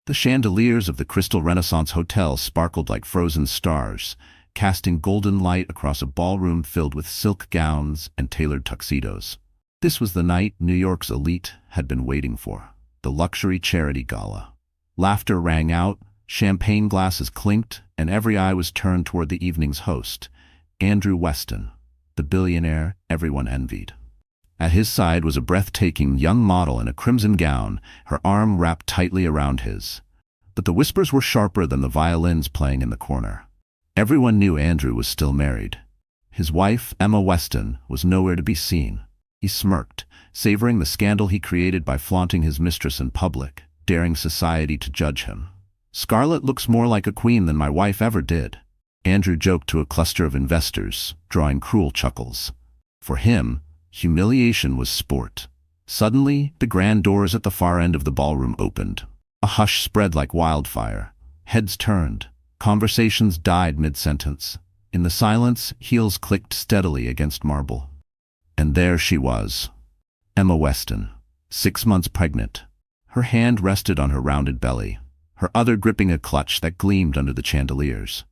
The chandeliers of the Crystal Renaissance Hotel sparkled like frozen stars, casting golden light across a ballroom filled with silk gowns and tailored tuxedos. This was the night New York's elite had been waiting for, the luxury charity gala. Laughter rang out, champagne glasses clinked, and every eye was turned toward the evening's host, Andrew Weston, the billionaire everyone envied. At his side was a breathtaking young model in a crimson gown, her arm wrapped tightly around his. But the whispers were sharper than the violins playing in the corner. Everyone knew Andrew was still married. His wife, Emma Weston, was nowhere to be seen. He smirked, savoring the scandal he created by flaunting his mistress in public, daring society to judge him. "Scarlett looks more like a queen than my wife ever did," Andrew joked to a cluster of investors, drawing cruel chuckles. For him, humiliation was sport. Suddenly, the grand doors at the far end of the ballroom opened. A hush spread like wildfire. Heads turned. Conversations died mid-sentence. In the silence, heels clicked steadily against marble. And there she was, Emma Weston, 6 months pregnant. Her hand rested on her rounded belly, her other gripping a clutch that gleamed under the chandeliers.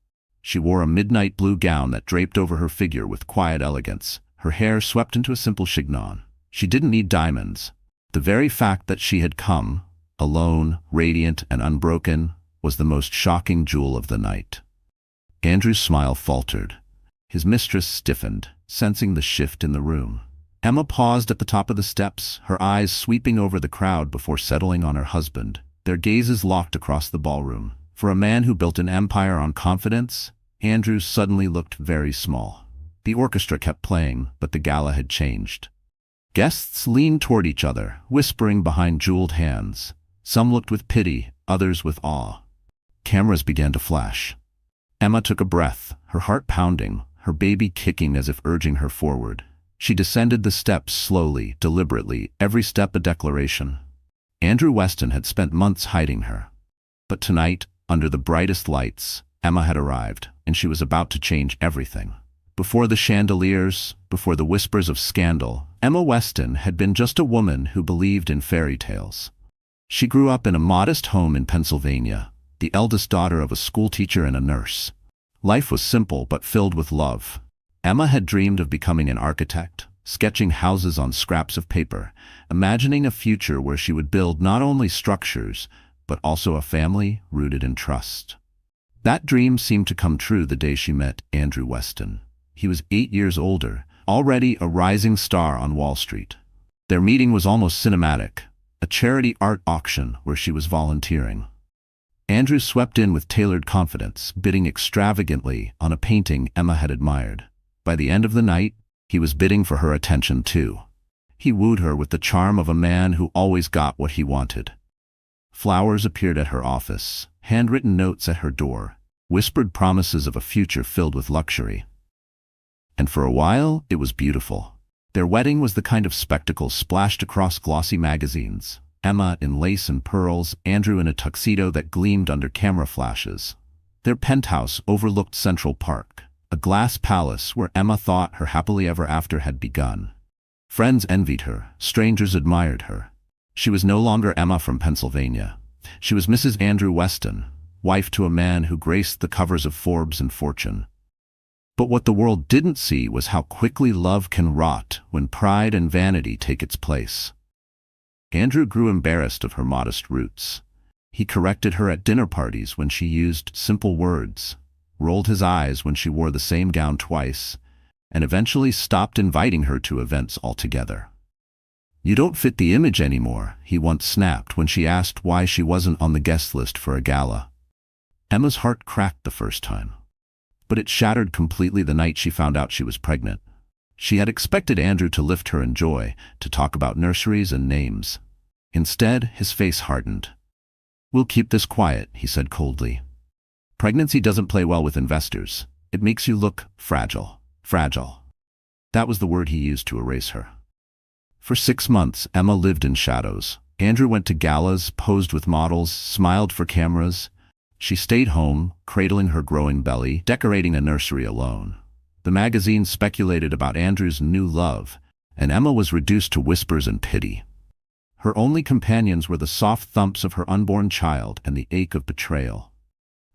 She wore a midnight blue gown that draped over her figure with quiet elegance, her hair swept into a simple chignon. She didn't need diamonds. The very fact that she had come, alone, radiant and unbroken, was the most shocking jewel of the night. Andrew's smile faltered. His mistress stiffened, sensing the shift in the room. Emma paused at the top of the steps, her eyes sweeping over the crowd before settling on her husband, their gazes locked across the ballroom. For a man who built an empire on confidence, Andrew suddenly looked very small. The orchestra kept playing, but the gala had changed. Guests leaned toward each other, whispering behind jeweled hands. Some looked with pity, others with awe. Cameras began to flash. Emma took a breath, her heart pounding, her baby kicking as if urging her forward. She descended the steps slowly, deliberately, every step a declaration. Andrew Weston had spent months hiding her. But tonight, under the brightest lights, Emma had arrived, and she was about to change everything. Before the chandeliers, before the whispers of scandal, Emma Weston had been just a woman who believed in fairy tales. She grew up in a modest home in Pennsylvania, the eldest daughter of a schoolteacher and a nurse. Life was simple but filled with love. Emma had dreamed of becoming an architect, sketching houses on scraps of paper, imagining a future where she would build not only structures, but also a family rooted in trust. That dream seemed to come true the day she met Andrew Weston. He was 8 years older, already a rising star on Wall Street. Their meeting was almost cinematic, a charity art auction where she was volunteering. Andrew swept in with tailored confidence, bidding extravagantly on a painting Emma had admired. By the end of the night, he was bidding for her attention too. He wooed her with the charm of a man who always got what he wanted. Flowers appeared at her office, handwritten notes at her door, whispered promises of a future filled with luxury. And for a while, it was beautiful. Their wedding was the kind of spectacle splashed across glossy magazines. Emma in lace and pearls, Andrew in a tuxedo that gleamed under camera flashes. Their penthouse overlooked Central Park, a glass palace where Emma thought her happily ever after had begun. Friends envied her, strangers admired her. She was no longer Emma from Pennsylvania. She was Mrs. Andrew Weston, wife to a man who graced the covers of Forbes and Fortune. But what the world didn't see was how quickly love can rot when pride and vanity take its place. Andrew grew embarrassed of her modest roots. He corrected her at dinner parties when she used simple words, rolled his eyes when she wore the same gown twice, and eventually stopped inviting her to events altogether. "You don't fit the image anymore," he once snapped when she asked why she wasn't on the guest list for a gala. Emma's heart cracked the first time, but it shattered completely the night she found out she was pregnant. She had expected Andrew to lift her in joy, to talk about nurseries and names. Instead, his face hardened. "We'll keep this quiet," he said coldly. "Pregnancy doesn't play well with investors. It makes you look fragile. Fragile." That was the word he used to erase her. For 6 months, Emma lived in shadows. Andrew went to galas, posed with models, smiled for cameras. She stayed home, cradling her growing belly, decorating a nursery alone. The magazines speculated about Andrew's new love, and Emma was reduced to whispers and pity. Her only companions were the soft thumps of her unborn child and the ache of betrayal.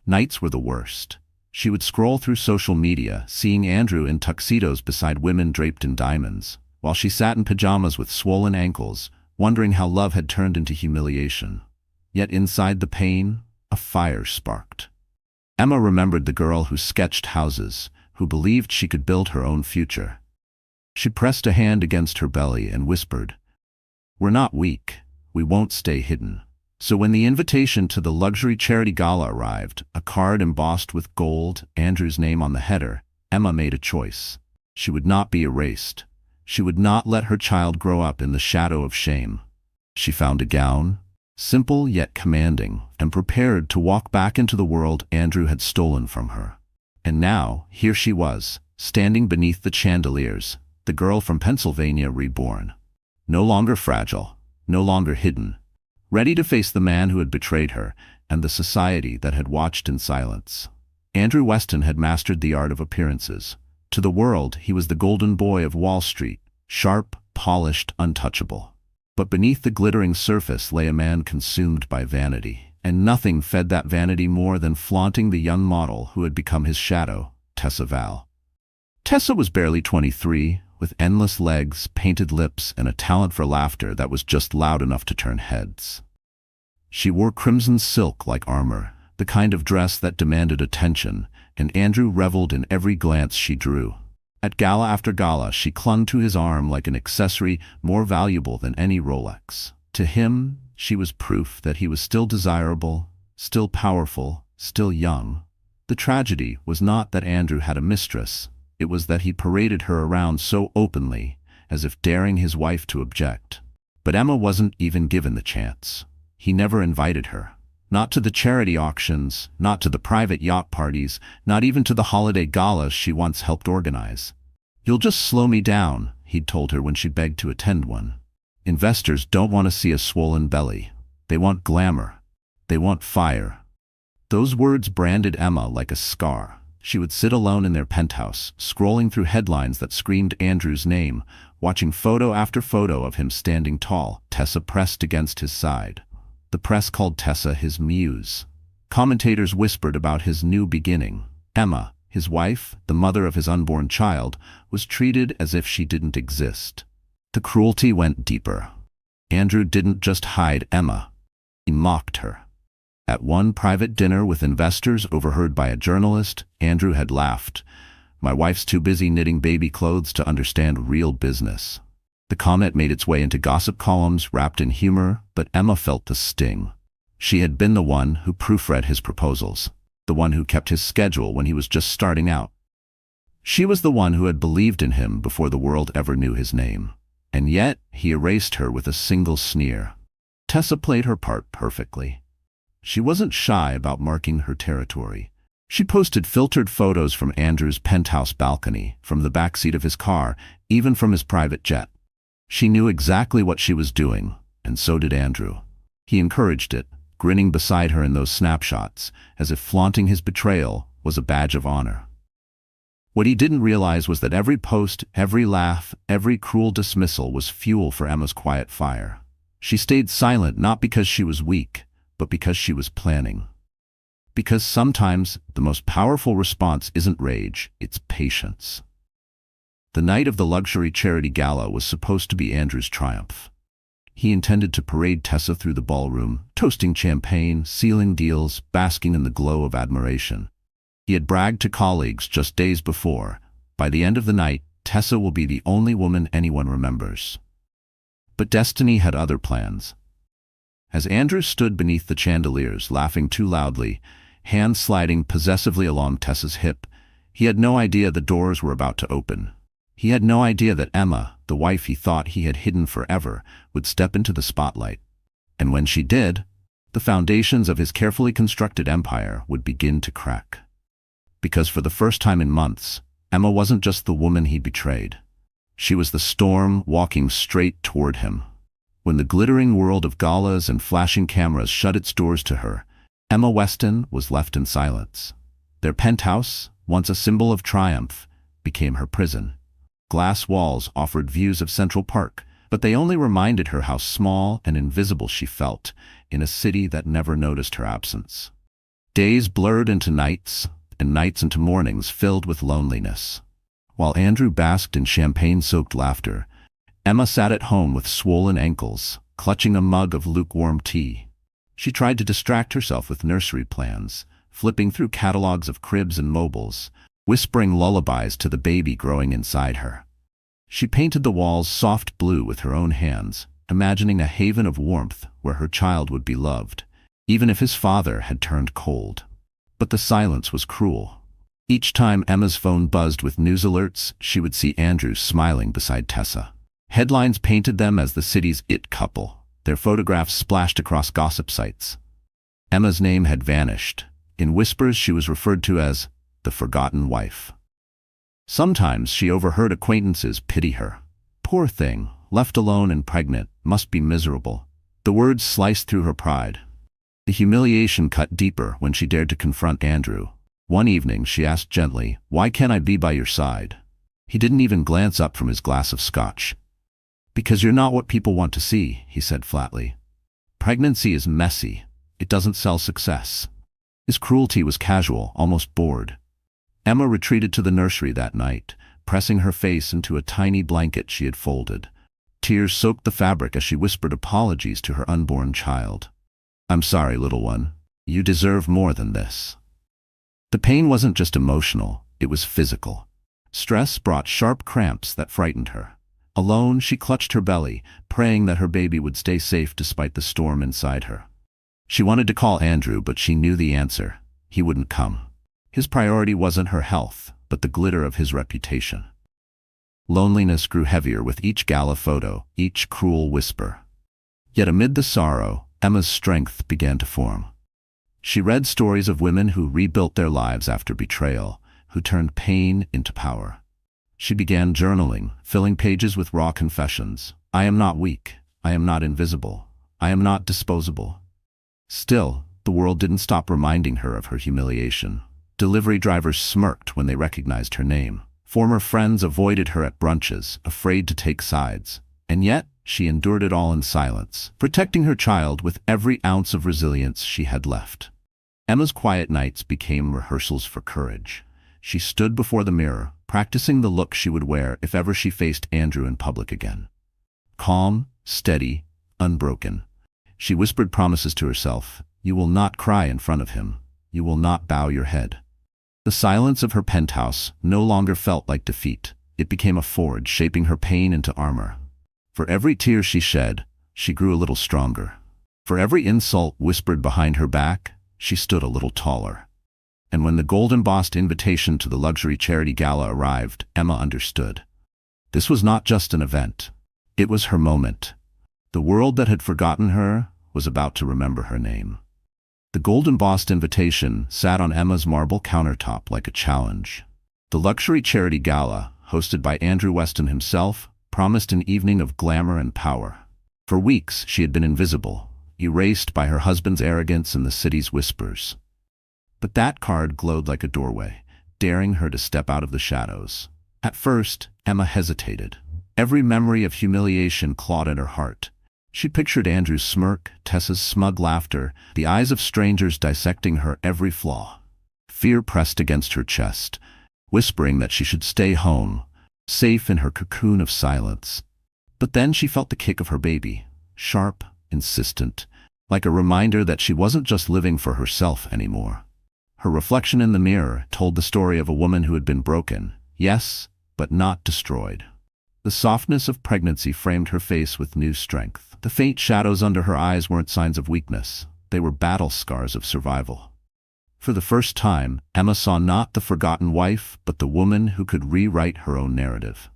Nights were the worst. She would scroll through social media, seeing Andrew in tuxedos beside women draped in diamonds, while she sat in pajamas with swollen ankles, wondering how love had turned into humiliation. Yet inside the pain, a fire sparked. Emma remembered the girl who sketched houses, who believed she could build her own future. She pressed a hand against her belly and whispered, "We're not weak. We won't stay hidden." So when the invitation to the luxury charity gala arrived, a card embossed with gold, Andrew's name on the header, Emma made a choice. She would not be erased. She would not let her child grow up in the shadow of shame. She found a gown, simple yet commanding, and prepared to walk back into the world Andrew had stolen from her. And now, here she was, standing beneath the chandeliers, the girl from Pennsylvania reborn. No longer fragile, no longer hidden, ready to face the man who had betrayed her and the society that had watched in silence. Andrew Weston had mastered the art of appearances. To the world, he was the golden boy of Wall Street, sharp, polished, untouchable. But beneath the glittering surface lay a man consumed by vanity, and nothing fed that vanity more than flaunting the young model who had become his shadow, Tessa Val. Tessa was barely 23, with endless legs, painted lips, and a talent for laughter that was just loud enough to turn heads. She wore crimson silk like armor, the kind of dress that demanded attention, and Andrew reveled in every glance she drew. At gala after gala, she clung to his arm like an accessory more valuable than any Rolex. To him, she was proof that he was still desirable, still powerful, still young. The tragedy was not that Andrew had a mistress. It was that he paraded her around so openly, as if daring his wife to object. But Emma wasn't even given the chance. He never invited her. Not to the charity auctions, not to the private yacht parties, not even to the holiday galas she once helped organize. "You'll just slow me down," he'd told her when she begged to attend one. "Investors don't want to see a swollen belly. They want glamour. They want fire." Those words branded Emma like a scar. She would sit alone in their penthouse, scrolling through headlines that screamed Andrew's name, watching photo after photo of him standing tall, Tessa pressed against his side. The press called Tessa his muse. Commentators whispered about his new beginning. Emma, his wife, the mother of his unborn child, was treated as if she didn't exist. The cruelty went deeper. Andrew didn't just hide Emma. He mocked her. At one private dinner with investors overheard by a journalist, Andrew had laughed. "My wife's too busy knitting baby clothes to understand real business." The comment made its way into gossip columns wrapped in humor, but Emma felt the sting. She had been the one who proofread his proposals, the one who kept his schedule when he was just starting out. She was the one who had believed in him before the world ever knew his name. And yet, he erased her with a single sneer. Tessa played her part perfectly. She wasn't shy about marking her territory. She posted filtered photos from Andrew's penthouse balcony, from the backseat of his car, even from his private jet. She knew exactly what she was doing, and so did Andrew. He encouraged it, grinning beside her in those snapshots, as if flaunting his betrayal was a badge of honor. What he didn't realize was that every post, every laugh, every cruel dismissal was fuel for Emma's quiet fire. She stayed silent not because she was weak, but because she was planning. Because sometimes the most powerful response isn't rage, it's patience. The night of the luxury charity gala was supposed to be Andrew's triumph. He intended to parade Tessa through the ballroom, toasting champagne, sealing deals, basking in the glow of admiration. He had bragged to colleagues just days before, "By the end of the night, Tessa will be the only woman anyone remembers." But destiny had other plans. As Andrew stood beneath the chandeliers, laughing too loudly, hands sliding possessively along Tessa's hip, he had no idea the doors were about to open. He had no idea that Emma, the wife he thought he had hidden forever, would step into the spotlight. And when she did, the foundations of his carefully constructed empire would begin to crack. Because for the first time in months, Emma wasn't just the woman he betrayed. She was the storm walking straight toward him. When the glittering world of galas and flashing cameras shut its doors to her, Emma Weston was left in silence. Their penthouse, once a symbol of triumph, became her prison. Glass walls offered views of Central Park, but they only reminded her how small and invisible she felt in a city that never noticed her absence. Days blurred into nights, and nights into mornings filled with loneliness. While Andrew basked in champagne-soaked laughter, Emma sat at home with swollen ankles, clutching a mug of lukewarm tea. She tried to distract herself with nursery plans, flipping through catalogs of cribs and mobiles, whispering lullabies to the baby growing inside her. She painted the walls soft blue with her own hands, imagining a haven of warmth where her child would be loved, even if his father had turned cold. But the silence was cruel. Each time Emma's phone buzzed with news alerts, she would see Andrew smiling beside Tessa. Headlines painted them as the city's it couple, their photographs splashed across gossip sites. Emma's name had vanished. In whispers she was referred to as the forgotten wife. Sometimes she overheard acquaintances pity her. Poor thing, left alone and pregnant, must be miserable. The words sliced through her pride. The humiliation cut deeper when she dared to confront Andrew. One evening she asked gently, "Why can't I be by your side?" He didn't even glance up from his glass of scotch. "Because you're not what people want to see," he said flatly. "Pregnancy is messy. It doesn't sell success." His cruelty was casual, almost bored. Emma retreated to the nursery that night, pressing her face into a tiny blanket she had folded. Tears soaked the fabric as she whispered apologies to her unborn child. "I'm sorry, little one. You deserve more than this." The pain wasn't just emotional, it was physical. Stress brought sharp cramps that frightened her. Alone, she clutched her belly, praying that her baby would stay safe despite the storm inside her. She wanted to call Andrew, but she knew the answer. He wouldn't come. His priority wasn't her health, but the glitter of his reputation. Loneliness grew heavier with each gala photo, each cruel whisper. Yet amid the sorrow, Emma's strength began to form. She read stories of women who rebuilt their lives after betrayal, who turned pain into power. She began journaling, filling pages with raw confessions. "I am not weak. I am not invisible. I am not disposable." Still, the world didn't stop reminding her of her humiliation. Delivery drivers smirked when they recognized her name. Former friends avoided her at brunches, afraid to take sides. And yet, she endured it all in silence, protecting her child with every ounce of resilience she had left. Emma's quiet nights became rehearsals for courage. She stood before the mirror, practicing the look she would wear if ever she faced Andrew in public again. Calm, steady, unbroken. She whispered promises to herself. "You will not cry in front of him. You will not bow your head." The silence of her penthouse no longer felt like defeat. It became a forge, shaping her pain into armor. For every tear she shed, she grew a little stronger. For every insult whispered behind her back, she stood a little taller. And when the gold-embossed invitation to the luxury charity gala arrived, Emma understood. This was not just an event. It was her moment. The world that had forgotten her was about to remember her name. The gold-embossed invitation sat on Emma's marble countertop like a challenge. The luxury charity gala, hosted by Andrew Weston himself, promised an evening of glamour and power. For weeks she had been invisible, erased by her husband's arrogance and the city's whispers. But that card glowed like a doorway, daring her to step out of the shadows. At first, Emma hesitated. Every memory of humiliation clawed at her heart. She pictured Andrew's smirk, Tessa's smug laughter, the eyes of strangers dissecting her every flaw. Fear pressed against her chest, whispering that she should stay home, safe in her cocoon of silence. But then she felt the kick of her baby, sharp, insistent, like a reminder that she wasn't just living for herself anymore. Her reflection in the mirror told the story of a woman who had been broken, yes, but not destroyed. The softness of pregnancy framed her face with new strength. The faint shadows under her eyes weren't signs of weakness. They were battle scars of survival. For the first time, Emma saw not the forgotten wife, but the woman who could rewrite her own narrative.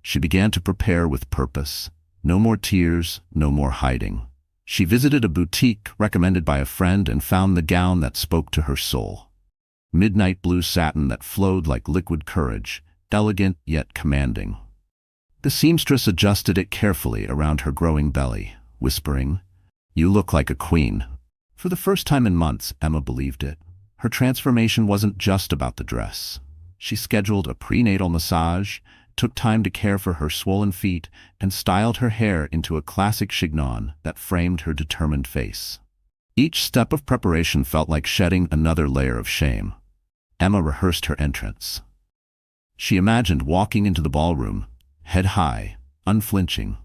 She began to prepare with purpose. No more tears, no more hiding. She visited a boutique recommended by a friend and found the gown that spoke to her soul. Midnight blue satin that flowed like liquid courage, elegant yet commanding. The seamstress adjusted it carefully around her growing belly, whispering, "You look like a queen." For the first time in months, Emma believed it. Her transformation wasn't just about the dress. She scheduled a prenatal massage, took time to care for her swollen feet, and styled her hair into a classic chignon that framed her determined face. Each step of preparation felt like shedding another layer of shame. Emma rehearsed her entrance. She imagined walking into the ballroom, head high, unflinching.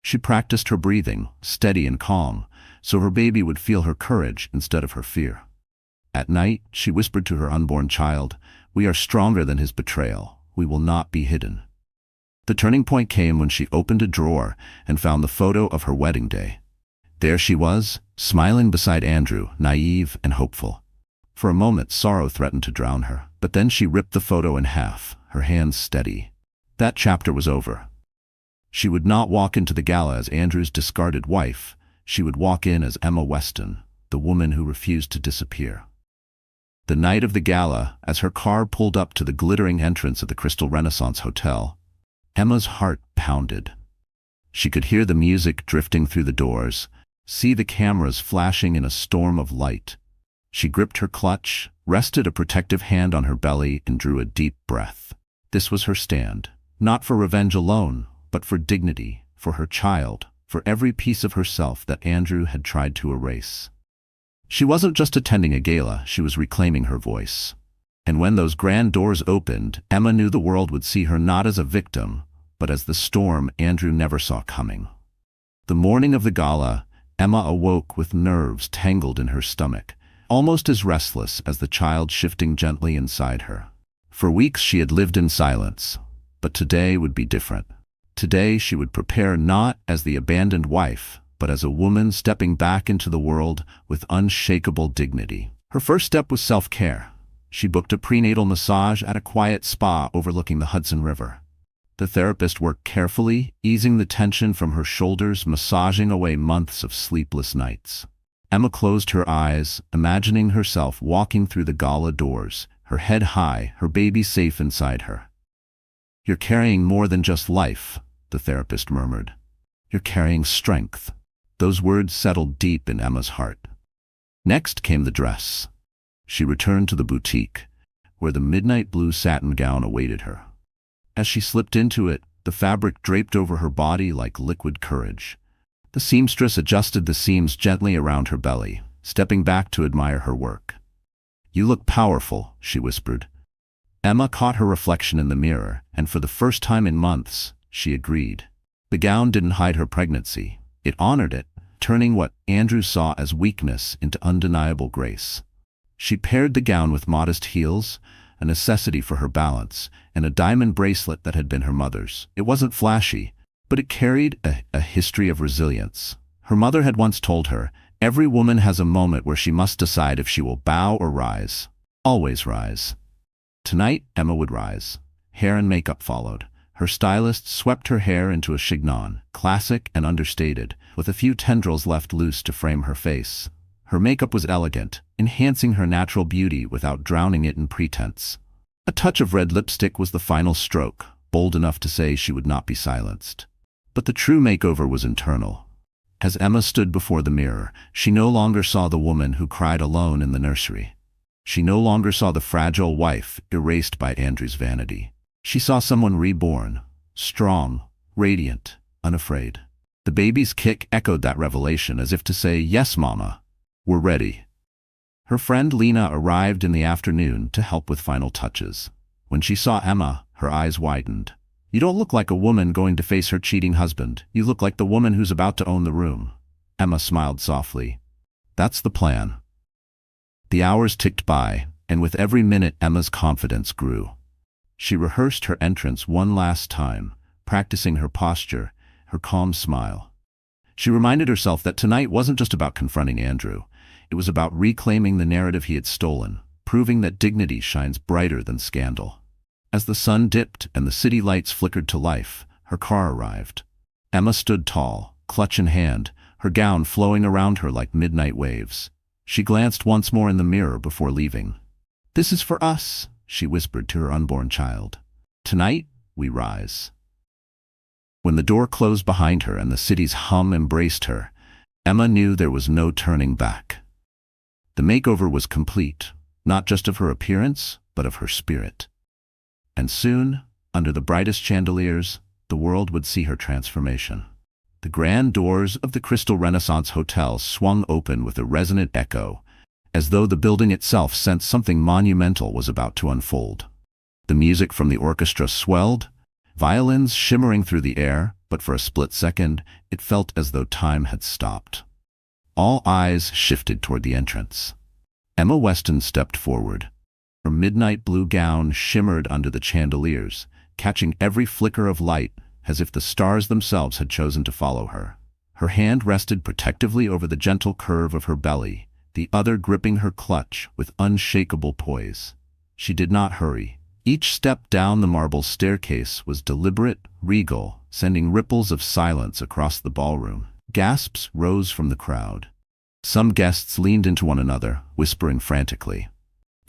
She practiced her breathing, steady and calm, so her baby would feel her courage instead of her fear. At night, she whispered to her unborn child, "We are stronger than his betrayal. We will not be hidden." The turning point came when she opened a drawer and found the photo of her wedding day. There she was, smiling beside Andrew, naive and hopeful. For a moment, sorrow threatened to drown her, but then she ripped the photo in half, her hands steady. That chapter was over. She would not walk into the gala as Andrew's discarded wife. She would walk in as Emma Weston, the woman who refused to disappear. The night of the gala, as her car pulled up to the glittering entrance of the Crystal Renaissance Hotel, Emma's heart pounded. She could hear the music drifting through the doors, see the cameras flashing in a storm of light. She gripped her clutch, rested a protective hand on her belly, and drew a deep breath. This was her stand, not for revenge alone, but for dignity, for her child, for every piece of herself that Andrew had tried to erase. She wasn't just attending a gala, she was reclaiming her voice. And when those grand doors opened, Emma knew the world would see her not as a victim, but as the storm Andrew never saw coming. The morning of the gala, Emma awoke with nerves tangled in her stomach, almost as restless as the child shifting gently inside her. For weeks she had lived in silence, but today would be different. Today she would prepare not as the abandoned wife, but as a woman stepping back into the world with unshakable dignity. Her first step was self-care. She booked a prenatal massage at a quiet spa overlooking the Hudson River. The therapist worked carefully, easing the tension from her shoulders, massaging away months of sleepless nights. Emma closed her eyes, imagining herself walking through the gala doors, her head high, her baby safe inside her. "You're carrying more than just life," the therapist murmured. "You're carrying strength." Those words settled deep in Emma's heart. Next came the dress. She returned to the boutique, where the midnight blue satin gown awaited her. As she slipped into it, the fabric draped over her body like liquid courage. The seamstress adjusted the seams gently around her belly, stepping back to admire her work. "You look powerful," she whispered. Emma caught her reflection in the mirror, and for the first time in months, she agreed. The gown didn't hide her pregnancy. It honored it, turning what Andrew saw as weakness into undeniable grace. She paired the gown with modest heels, a necessity for her balance, and a diamond bracelet that had been her mother's. It wasn't flashy, but it carried a history of resilience. Her mother had once told her, "Every woman has a moment where she must decide if she will bow or rise. Always rise." Tonight, Emma would rise. Hair and makeup followed. Her stylist swept her hair into a chignon, classic and understated, with a few tendrils left loose to frame her face. Her makeup was elegant, enhancing her natural beauty without drowning it in pretense. A touch of red lipstick was the final stroke, bold enough to say she would not be silenced. But the true makeover was internal. As Emma stood before the mirror, she no longer saw the woman who cried alone in the nursery. She no longer saw the fragile wife erased by Andrew's vanity. She saw someone reborn, strong, radiant, unafraid. The baby's kick echoed that revelation as if to say, "Yes, Mama, we're ready." Her friend Lena arrived in the afternoon to help with final touches. When she saw Emma, her eyes widened. "You don't look like a woman going to face her cheating husband. You look like the woman who's about to own the room." Emma smiled softly. "That's the plan." The hours ticked by, and with every minute Emma's confidence grew. She rehearsed her entrance one last time, practicing her posture, her calm smile. She reminded herself that tonight wasn't just about confronting Andrew. It was about reclaiming the narrative he had stolen, proving that dignity shines brighter than scandal. As the sun dipped and the city lights flickered to life, her car arrived. Emma stood tall, clutch in hand, her gown flowing around her like midnight waves. She glanced once more in the mirror before leaving. "This is for us," she whispered to her unborn child. "Tonight, we rise." When the door closed behind her and the city's hum embraced her, Emma knew there was no turning back. The makeover was complete, not just of her appearance, but of her spirit. And soon, Under the brightest chandeliers, the world would see her transformation. The grand doors of the Crystal Renaissance Hotel swung open with a resonant echo, as though the building itself sensed something monumental was about to unfold. The music from the orchestra swelled, violins shimmering through the air, but for a split second, it felt as though time had stopped. All eyes shifted toward the entrance. Emma Weston stepped forward. Her midnight blue gown shimmered under the chandeliers, catching every flicker of light as if the stars themselves had chosen to follow her. Her hand rested protectively over the gentle curve of her belly, the other gripping her clutch with unshakable poise. She did not hurry. Each step down the marble staircase was deliberate, regal, sending ripples of silence across the ballroom. Gasps rose from the crowd. Some guests leaned into one another, whispering frantically,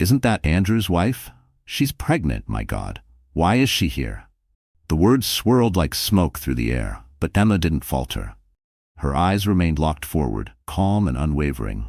"Isn't that Andrew's wife? She's pregnant, my God. Why is she here?" The words swirled like smoke through the air, but Emma didn't falter. Her eyes remained locked forward, calm and unwavering.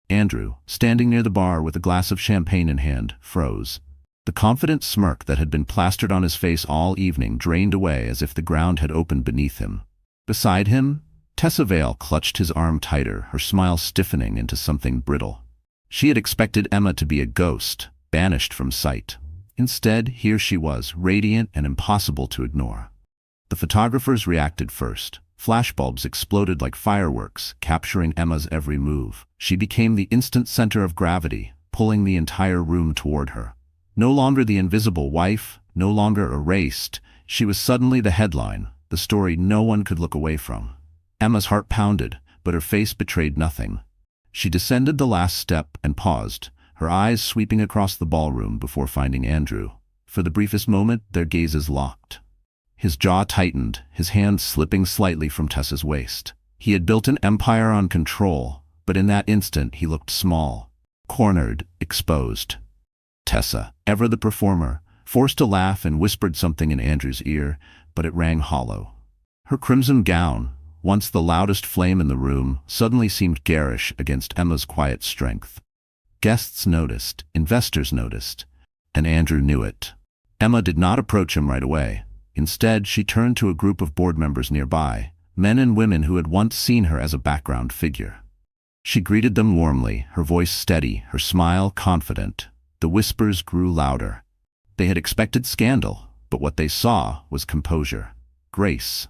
Andrew, standing near the bar with a glass of champagne in hand, froze. The confident smirk that had been plastered on his face all evening drained away as if the ground had opened beneath him. Beside him, Tessa Vale clutched his arm tighter, her smile stiffening into something brittle. She had expected Emma to be a ghost, banished from sight. Instead, here she was, radiant and impossible to ignore. The photographers reacted first. Flashbulbs exploded like fireworks, capturing Emma's every move. She became the instant center of gravity, pulling the entire room toward her. No longer the invisible wife, no longer erased, she was suddenly the headline, the story no one could look away from. Emma's heart pounded, but her face betrayed nothing. She descended the last step and paused, her eyes sweeping across the ballroom before finding Andrew. For the briefest moment, their gazes locked. His jaw tightened, his hand slipping slightly from Tessa's waist. He had built an empire on control, but in that instant he looked small, cornered, exposed. Tessa, ever the performer, forced a laugh and whispered something in Andrew's ear, but it rang hollow. Her crimson gown, once the loudest flame in the room, suddenly seemed garish against Emma's quiet strength. Guests noticed, investors noticed, and Andrew knew it. Emma did not approach him right away. Instead, she turned to a group of board members nearby, men and women who had once seen her as a background figure. She greeted them warmly, her voice steady, her smile confident. The whispers grew louder. They had expected scandal, but what they saw was composure, grace,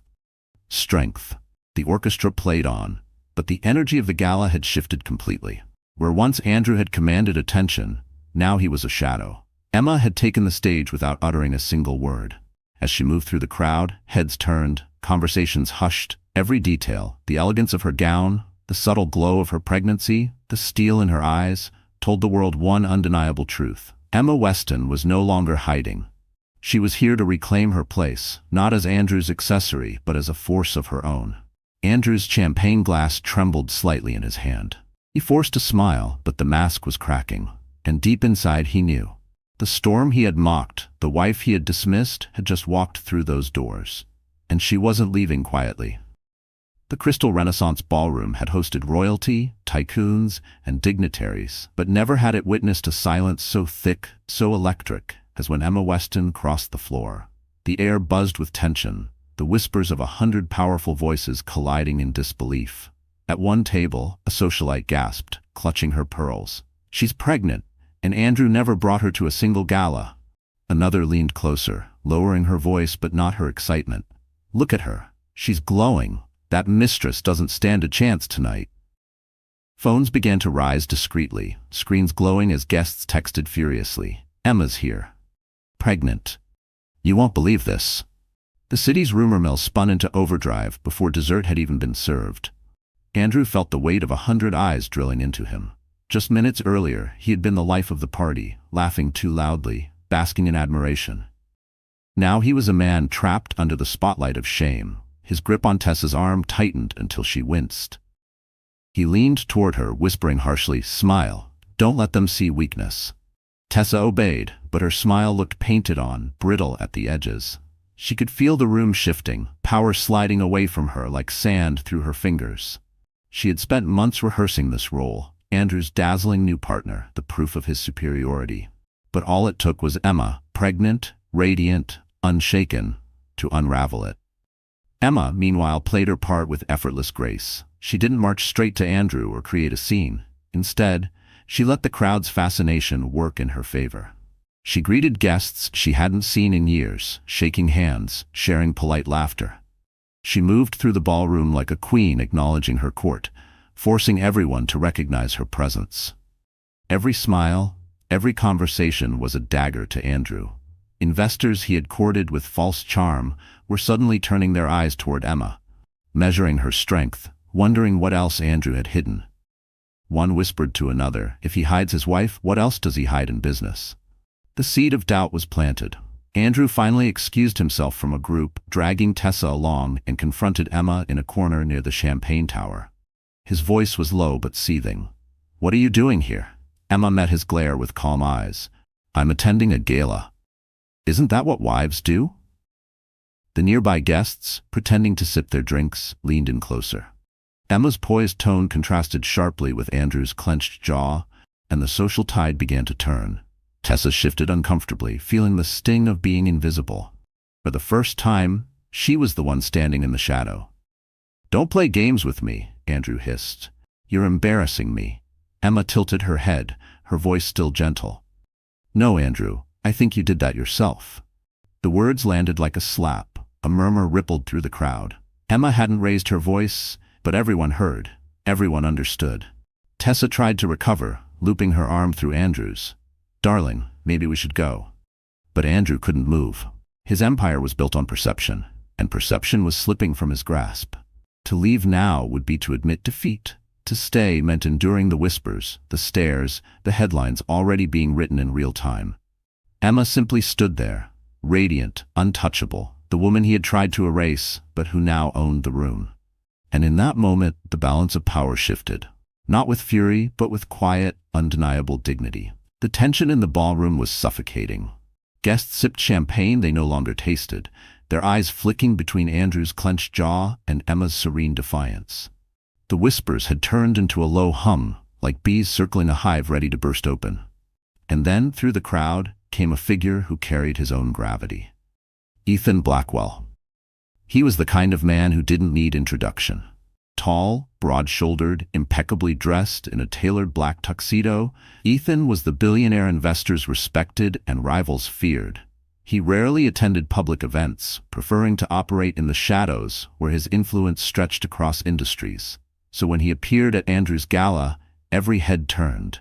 strength. The orchestra played on, but the energy of the gala had shifted completely. Where once Andrew had commanded attention, now he was a shadow. Emma had taken the stage without uttering a single word. As she moved through the crowd, heads turned, conversations hushed, every detail, the elegance of her gown, the subtle glow of her pregnancy, the steel in her eyes, told the world one undeniable truth. Emma Weston was no longer hiding. She was here to reclaim her place, not as Andrew's accessory, but as a force of her own. Andrew's champagne glass trembled slightly in his hand. He forced a smile, but the mask was cracking, and deep inside he knew. The storm he had mocked, the wife he had dismissed, had just walked through those doors. And she wasn't leaving quietly. The Crystal Renaissance Ballroom had hosted royalty, tycoons, and dignitaries, but never had it witnessed a silence so thick, so electric, as when Emma Weston crossed the floor. The air buzzed with tension, the whispers of 100 powerful voices colliding in disbelief. At one table, a socialite gasped, clutching her pearls. "She's pregnant, and Andrew never brought her to a single gala." Another leaned closer, lowering her voice but not her excitement. "Look at her. She's glowing. That mistress doesn't stand a chance tonight." Phones began to rise discreetly, screens glowing as guests texted furiously. "Emma's here. Pregnant. You won't believe this." The city's rumor mill spun into overdrive before dessert had even been served. Andrew felt the weight of 100 eyes drilling into him. Just minutes earlier, he had been the life of the party, laughing too loudly, basking in admiration. Now he was a man trapped under the spotlight of shame. His grip on Tessa's arm tightened until she winced. He leaned toward her, whispering harshly, "Smile. Don't let them see weakness." Tessa obeyed, but her smile looked painted on, brittle at the edges. She could feel the room shifting, power sliding away from her like sand through her fingers. She had spent months rehearsing this role, Andrew's dazzling new partner, the proof of his superiority. But all it took was Emma, pregnant, radiant, unshaken, to unravel it. Emma, meanwhile, played her part with effortless grace. She didn't march straight to Andrew or create a scene. Instead, she let the crowd's fascination work in her favor. She greeted guests she hadn't seen in years, shaking hands, sharing polite laughter. She moved through the ballroom like a queen acknowledging her court, forcing everyone to recognize her presence. Every smile, every conversation was a dagger to Andrew. Investors he had courted with false charm were suddenly turning their eyes toward Emma, measuring her strength, wondering what else Andrew had hidden. One whispered to another, "If he hides his wife, what else does he hide in business?" The seed of doubt was planted. Andrew finally excused himself from a group, dragging Tessa along, and confronted Emma in a corner near the champagne tower. His voice was low but seething. "What are you doing here?" Emma met his glare with calm eyes. "I'm attending a gala." "Isn't that what wives do?" The nearby guests, pretending to sip their drinks, leaned in closer. Emma's poised tone contrasted sharply with Andrew's clenched jaw, and the social tide began to turn. Tessa shifted uncomfortably, feeling the sting of being invisible. For the first time, she was the one standing in the shadow. "Don't play games with me," Andrew hissed. "You're embarrassing me." Emma tilted her head, her voice still gentle. "No, Andrew, I think you did that yourself." The words landed like a slap. A murmur rippled through the crowd. Emma hadn't raised her voice, but everyone heard. Everyone understood. Tessa tried to recover, looping her arm through Andrew's. "Darling, maybe we should go." But Andrew couldn't move. His empire was built on perception, and perception was slipping from his grasp. To leave now would be to admit defeat. To stay meant enduring the whispers, the stares, the headlines already being written in real time. Emma simply stood there, radiant, untouchable, the woman he had tried to erase, but who now owned the room. And in that moment, the balance of power shifted. Not with fury, but with quiet, undeniable dignity. The tension in the ballroom was suffocating. Guests sipped champagne they no longer tasted, their eyes flicking between Andrew's clenched jaw and Emma's serene defiance. The whispers had turned into a low hum, like bees circling a hive ready to burst open. And then, through the crowd, came a figure who carried his own gravity. Ethan Blackwell. He was the kind of man who didn't need introduction. Tall, broad-shouldered, impeccably dressed in a tailored black tuxedo, Ethan was the billionaire investors respected and rivals feared. He rarely attended public events, preferring to operate in the shadows where his influence stretched across industries. So when he appeared at Andrew's gala, every head turned.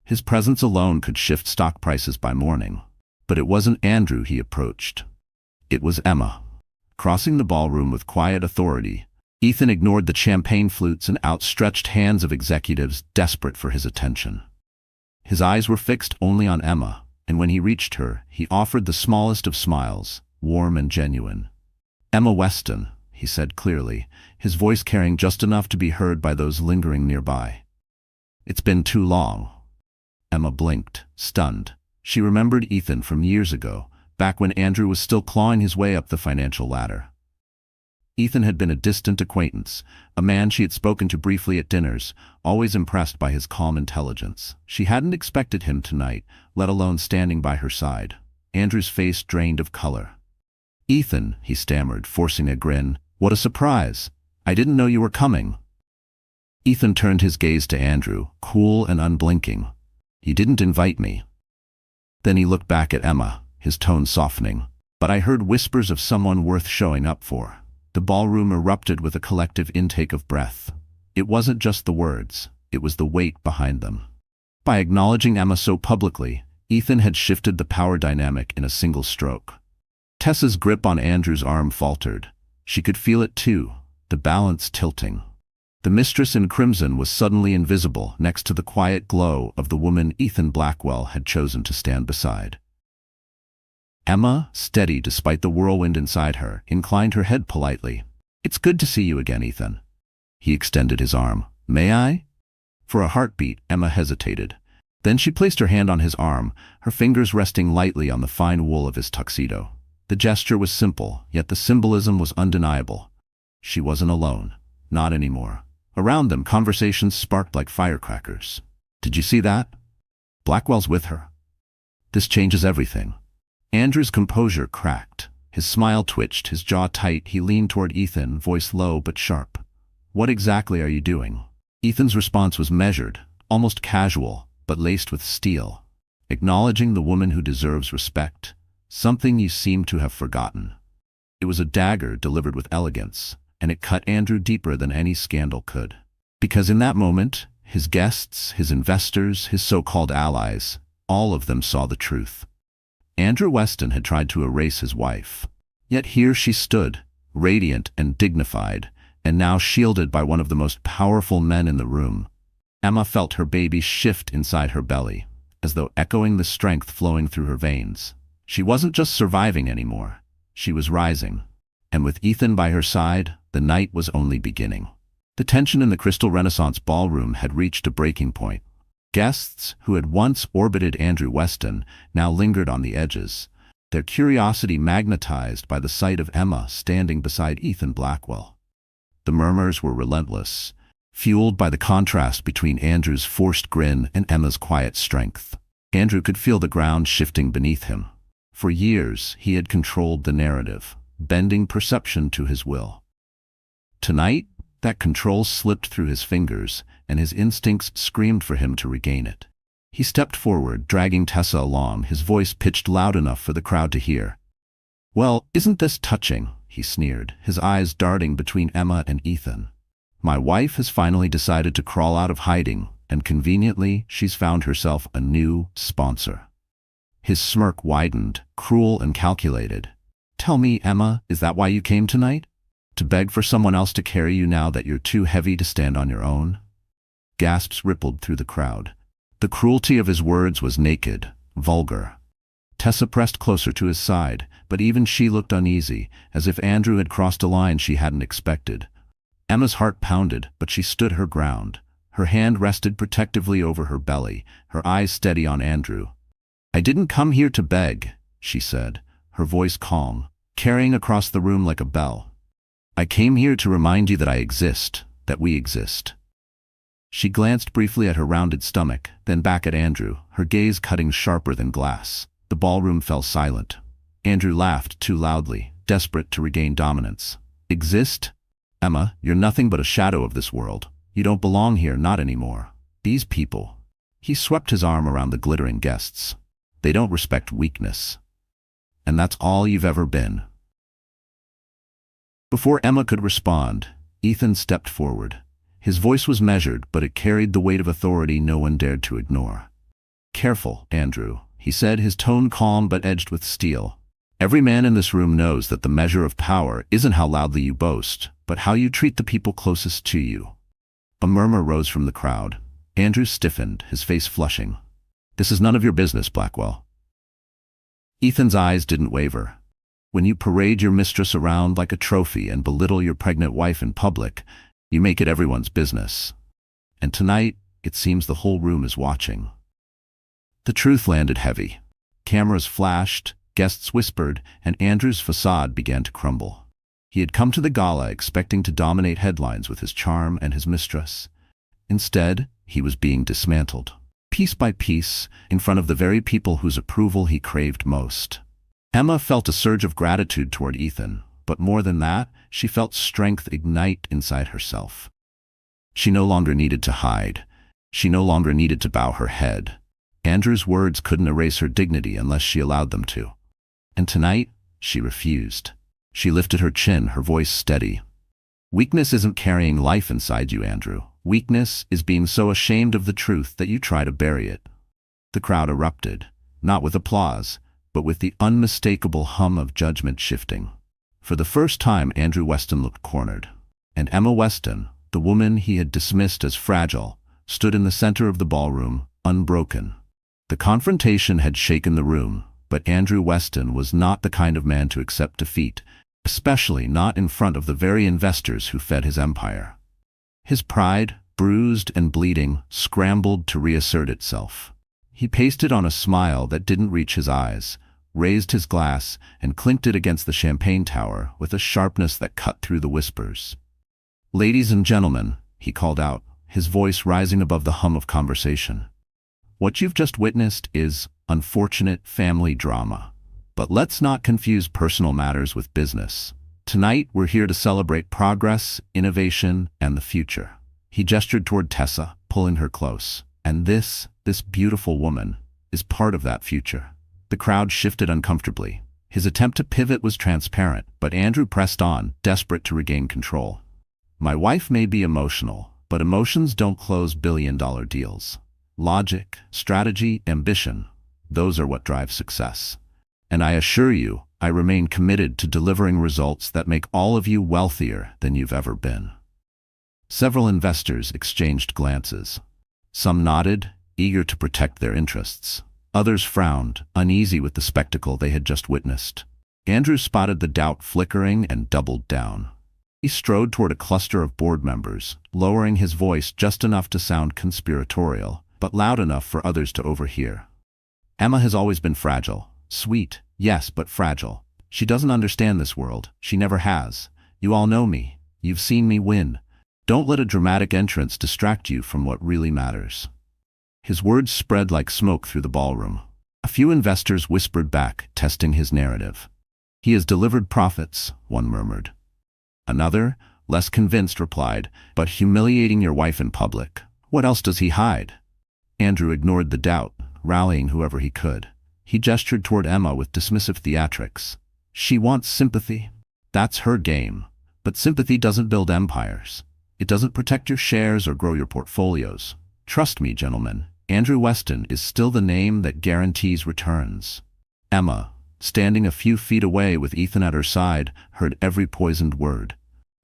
His presence alone could shift stock prices by morning. But it wasn't Andrew he approached. It was Emma. Crossing the ballroom with quiet authority, Ethan ignored the champagne flutes and outstretched hands of executives desperate for his attention. His eyes were fixed only on Emma, and when he reached her, he offered the smallest of smiles, warm and genuine. "Emma Weston," he said clearly, his voice carrying just enough to be heard by those lingering nearby. "It's been too long." Emma blinked, stunned. She remembered Ethan from years ago, back when Andrew was still clawing his way up the financial ladder. Ethan had been a distant acquaintance, a man she had spoken to briefly at dinners, always impressed by his calm intelligence. She hadn't expected him tonight, let alone standing by her side. Andrew's face drained of color. "Ethan," he stammered, forcing a grin, "what a surprise! I didn't know you were coming." Ethan turned his gaze to Andrew, cool and unblinking. "You didn't invite me." Then he looked back at Emma, his tone softening. "But I heard whispers of someone worth showing up for." The ballroom erupted with a collective intake of breath. It wasn't just the words, it was the weight behind them. By acknowledging Emma so publicly, Ethan had shifted the power dynamic in a single stroke. Tessa's grip on Andrew's arm faltered. She could feel it too, the balance tilting. The mistress in crimson was suddenly invisible next to the quiet glow of the woman Ethan Blackwell had chosen to stand beside. Emma, steady despite the whirlwind inside her, inclined her head politely. "It's good to see you again, Ethan." He extended his arm. "May I?" For a heartbeat, Emma hesitated. Then she placed her hand on his arm, her fingers resting lightly on the fine wool of his tuxedo. The gesture was simple, yet the symbolism was undeniable. She wasn't alone. Not anymore. Around them, conversations sparked like firecrackers. "Did you see that? Blackwell's with her. This changes everything." Andrew's composure cracked. His smile twitched, his jaw tight. He leaned toward Ethan, voice low but sharp. "What exactly are you doing?" Ethan's response was measured, almost casual, but laced with steel. "Acknowledging the woman who deserves respect, something you seem to have forgotten." It was a dagger delivered with elegance, and it cut Andrew deeper than any scandal could. Because in that moment, his guests, his investors, his so-called allies, all of them saw the truth. Andrew Weston had tried to erase his wife. Yet here she stood, radiant and dignified, and now shielded by one of the most powerful men in the room. Emma felt her baby shift inside her belly, as though echoing the strength flowing through her veins. She wasn't just surviving anymore. She was rising. And with Ethan by her side, the night was only beginning. The tension in the Crystal Renaissance ballroom had reached a breaking point. Guests who had once orbited Andrew Weston now lingered on the edges, their curiosity magnetized by the sight of Emma standing beside Ethan Blackwell. The murmurs were relentless, fueled by the contrast between Andrew's forced grin and Emma's quiet strength. Andrew could feel the ground shifting beneath him. For years, he had controlled the narrative, bending perception to his will. Tonight, that control slipped through his fingers, and his instincts screamed for him to regain it. He stepped forward, dragging Tessa along, his voice pitched loud enough for the crowd to hear. "Well, isn't this touching?" he sneered, his eyes darting between Emma and Ethan. "My wife has finally decided to crawl out of hiding, and conveniently, she's found herself a new sponsor." His smirk widened, cruel and calculated. "Tell me, Emma, is that why you came tonight? To beg for someone else to carry you now that you're too heavy to stand on your own?" Gasps rippled through the crowd. The cruelty of his words was naked, vulgar. Tessa pressed closer to his side, but even she looked uneasy, as if Andrew had crossed a line she hadn't expected. Emma's heart pounded, but she stood her ground. Her hand rested protectively over her belly, her eyes steady on Andrew. "I didn't come here to beg," she said, her voice calm, carrying across the room like a bell. "I came here to remind you that I exist, that we exist." She glanced briefly at her rounded stomach, then back at Andrew, her gaze cutting sharper than glass. The ballroom fell silent. Andrew laughed too loudly, desperate to regain dominance. "Exist? Emma, you're nothing but a shadow of this world. You don't belong here, not anymore. These people." He swept his arm around the glittering guests. "They don't respect weakness. And that's all you've ever been." Before Emma could respond, Ethan stepped forward. His voice was measured, but it carried the weight of authority no one dared to ignore. "Careful, Andrew," he said, his tone calm but edged with steel. "Every man in this room knows that the measure of power isn't how loudly you boast, but how you treat the people closest to you." A murmur rose from the crowd. Andrew stiffened, his face flushing. "This is none of your business, Blackwell." Ethan's eyes didn't waver. "When you parade your mistress around like a trophy and belittle your pregnant wife in public, you make it everyone's business. And tonight, it seems the whole room is watching." The truth landed heavy. Cameras flashed, guests whispered, and Andrew's facade began to crumble. He had come to the gala expecting to dominate headlines with his charm and his mistress. Instead, he was being dismantled, piece by piece, in front of the very people whose approval he craved most. Emma felt a surge of gratitude toward Ethan, but more than that, she felt strength ignite inside herself. She no longer needed to hide. She no longer needed to bow her head. Andrew's words couldn't erase her dignity unless she allowed them to. And tonight, she refused. She lifted her chin, her voice steady. "Weakness isn't carrying life inside you, Andrew. Weakness is being so ashamed of the truth that you try to bury it." The crowd erupted, not with applause, but with the unmistakable hum of judgment shifting. For the first time, Andrew Weston looked cornered. And Emma Weston, the woman he had dismissed as fragile, stood in the center of the ballroom, unbroken. The confrontation had shaken the room, but Andrew Weston was not the kind of man to accept defeat, especially not in front of the very investors who fed his empire. His pride, bruised and bleeding, scrambled to reassert itself. He pasted on a smile that didn't reach his eyes, raised his glass, and clinked it against the champagne tower with a sharpness that cut through the whispers. "Ladies and gentlemen," he called out, his voice rising above the hum of conversation. "What you've just witnessed is unfortunate family drama. But let's not confuse personal matters with business. Tonight, we're here to celebrate progress, innovation, and the future. He gestured toward Tessa, pulling her close. And this beautiful woman, is part of that future. The crowd shifted uncomfortably. His attempt to pivot was transparent, but Andrew pressed on, desperate to regain control. My wife may be emotional, but emotions don't close billion-dollar deals. Logic, strategy, ambition, those are what drive success. And I assure you, I remain committed to delivering results that make all of you wealthier than you've ever been. Several investors exchanged glances. Some nodded, eager to protect their interests. Others frowned, uneasy with the spectacle they had just witnessed. Andrew spotted the doubt flickering and doubled down. He strode toward a cluster of board members, lowering his voice just enough to sound conspiratorial, but loud enough for others to overhear. Emma has always been fragile. Sweet, yes, but fragile. She doesn't understand this world. She never has. You all know me. You've seen me win. Don't let a dramatic entrance distract you from what really matters. His words spread like smoke through the ballroom. A few investors whispered back, testing his narrative. He has delivered profits, one murmured. Another, less convinced, replied, but humiliating your wife in public. What else does he hide? Andrew ignored the doubt, rallying whoever he could. He gestured toward Emma with dismissive theatrics. She wants sympathy. That's her game. But sympathy doesn't build empires. It doesn't protect your shares or grow your portfolios. Trust me, gentlemen, Andrew Weston is still the name that guarantees returns. Emma, standing a few feet away with Ethan at her side, heard every poisoned word.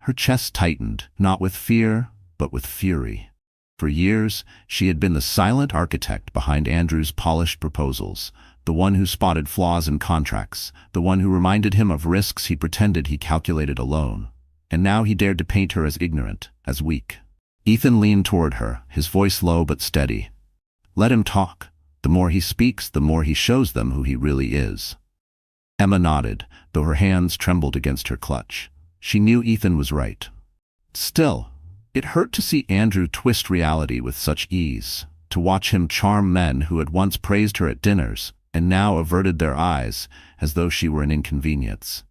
Her chest tightened, not with fear, but with fury. For years, she had been the silent architect behind Andrew's polished proposals, the one who spotted flaws in contracts, the one who reminded him of risks he pretended he calculated alone. And now he dared to paint her as ignorant, as weak. Ethan leaned toward her, his voice low but steady. Let him talk. The more he speaks, the more he shows them who he really is. Emma nodded, though her hands trembled against her clutch. She knew Ethan was right. Still, it hurt to see Andrew twist reality with such ease, to watch him charm men who had once praised her at dinners and now averted their eyes as though she were an inconvenience.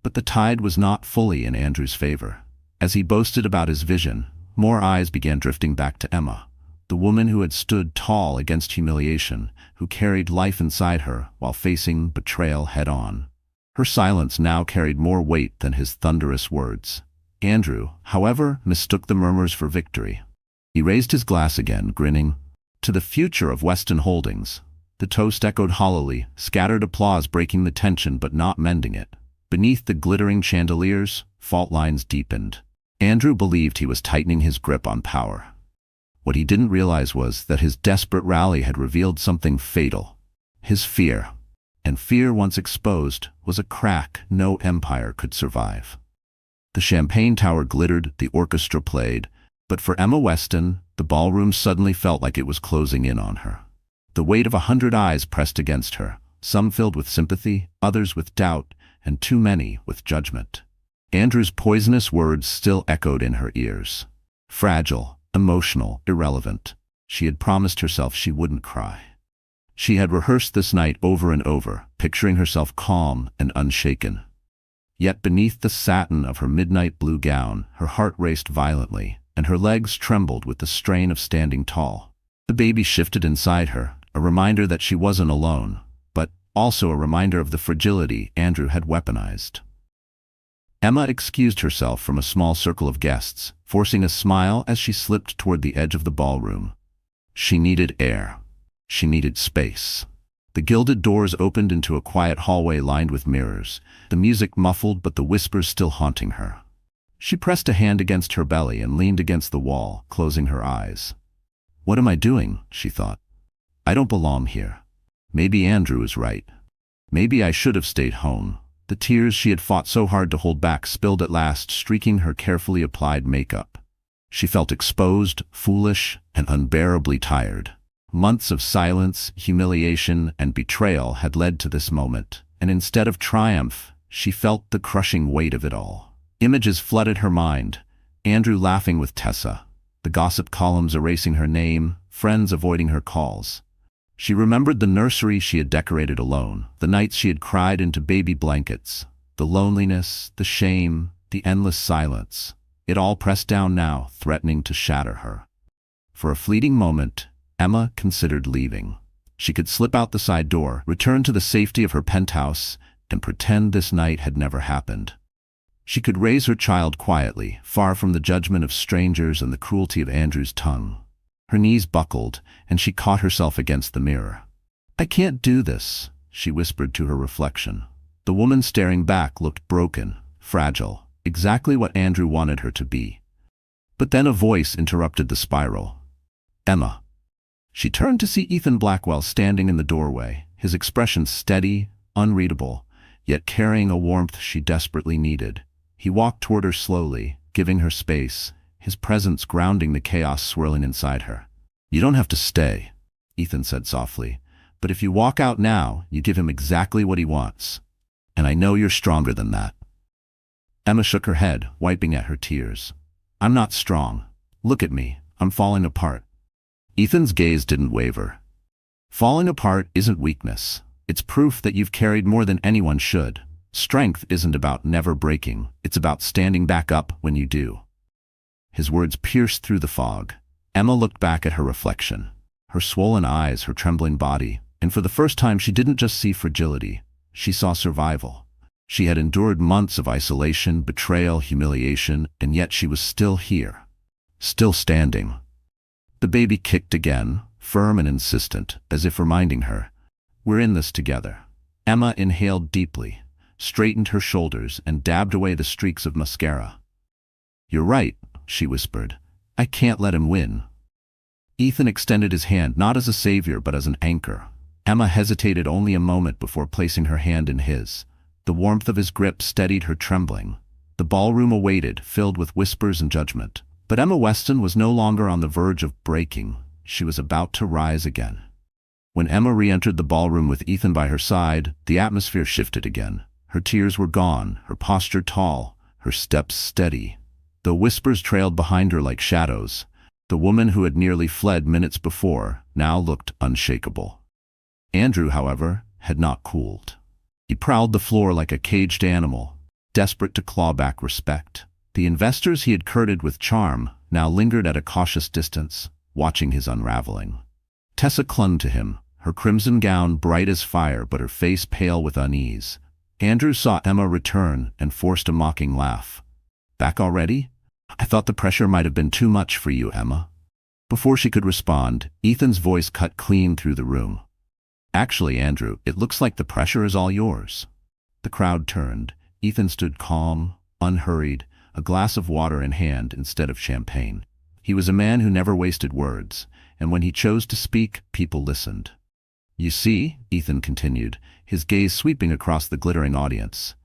But the tide was not fully in Andrew's favor. As he boasted about his vision, more eyes began drifting back to Emma, the woman who had stood tall against humiliation, who carried life inside her while facing betrayal head-on. Her silence now carried more weight than his thunderous words. Andrew, however, mistook the murmurs for victory. He raised his glass again, grinning. To the future of Weston Holdings. The toast echoed hollowly, scattered applause breaking the tension but not mending it. Beneath the glittering chandeliers, fault lines deepened. Andrew believed he was tightening his grip on power. What he didn't realize was that his desperate rally had revealed something fatal. His fear. And fear, once exposed, was a crack no empire could survive. The champagne tower glittered, the orchestra played, but for Emma Weston, the ballroom suddenly felt like it was closing in on her. The weight of 100 eyes pressed against her, some filled with sympathy, others with doubt, and too many with judgment. Andrew's poisonous words still echoed in her ears. Fragile, emotional, irrelevant. She had promised herself she wouldn't cry. She had rehearsed this night over and over, picturing herself calm and unshaken. Yet beneath the satin of her midnight blue gown, her heart raced violently, and her legs trembled with the strain of standing tall. The baby shifted inside her, a reminder that she wasn't alone, but also a reminder of the fragility Andrew had weaponized. Emma excused herself from a small circle of guests, forcing a smile as she slipped toward the edge of the ballroom. She needed air. She needed space. The gilded doors opened into a quiet hallway lined with mirrors, the music muffled but the whispers still haunting her. She pressed a hand against her belly and leaned against the wall, closing her eyes. What am I doing? She thought. I don't belong here. Maybe Andrew is right. Maybe I should have stayed home. The tears she had fought so hard to hold back spilled at last, streaking her carefully applied makeup. She felt exposed, foolish, and unbearably tired. Months of silence, humiliation, and betrayal had led to this moment, and instead of triumph, she felt the crushing weight of it all. Images flooded her mind. Andrew laughing with Tessa, the gossip columns erasing her name, friends avoiding her calls. She remembered the nursery she had decorated alone, the nights she had cried into baby blankets, the loneliness, the shame, the endless silence. It all pressed down now, threatening to shatter her. For a fleeting moment, Emma considered leaving. She could slip out the side door, return to the safety of her penthouse, and pretend this night had never happened. She could raise her child quietly, far from the judgment of strangers and the cruelty of Andrew's tongue. Her knees buckled, and she caught herself against the mirror. "I can't do this," she whispered to her reflection. The woman staring back looked broken, fragile, exactly what Andrew wanted her to be. But then a voice interrupted the spiral. "Emma." She turned to see Ethan Blackwell standing in the doorway, his expression steady, unreadable, yet carrying a warmth she desperately needed. He walked toward her slowly, giving her space, his presence grounding the chaos swirling inside her. "You don't have to stay," Ethan said softly, "but if you walk out now, you give him exactly what he wants. And I know you're stronger than that." Emma shook her head, wiping at her tears. "I'm not strong. Look at me. I'm falling apart." Ethan's gaze didn't waver. "Falling apart isn't weakness. It's proof that you've carried more than anyone should. Strength isn't about never breaking. It's about standing back up when you do." His words pierced through the fog. Emma looked back at her reflection, her swollen eyes, her trembling body, and for the first time she didn't just see fragility. She saw survival. She had endured months of isolation, betrayal, humiliation, and yet she was still here, still standing. The baby kicked again, firm and insistent, as if reminding her, "We're in this together." Emma inhaled deeply, straightened her shoulders, and dabbed away the streaks of mascara. "You're right," she whispered. "I can't let him win." Ethan extended his hand not as a savior but as an anchor. Emma hesitated only a moment before placing her hand in his. The warmth of his grip steadied her trembling. The ballroom awaited, filled with whispers and judgment. But Emma Weston was no longer on the verge of breaking. She was about to rise again. When Emma re-entered the ballroom with Ethan by her side, the atmosphere shifted again. Her tears were gone, her posture tall, her steps steady. Though whispers trailed behind her like shadows, the woman who had nearly fled minutes before now looked unshakable. Andrew, however, had not cooled. He prowled the floor like a caged animal, desperate to claw back respect. The investors he had courted with charm now lingered at a cautious distance, watching his unraveling. Tessa clung to him, her crimson gown bright as fire but her face pale with unease. Andrew saw Emma return and forced a mocking laugh. "Back already? I thought the pressure might have been too much for you, Emma." Before she could respond, Ethan's voice cut clean through the room. "Actually, Andrew, it looks like the pressure is all yours." The crowd turned. Ethan stood calm, unhurried, a glass of water in hand instead of champagne. He was a man who never wasted words, and when he chose to speak, people listened. "You see," Ethan continued, his gaze sweeping across the glittering audience,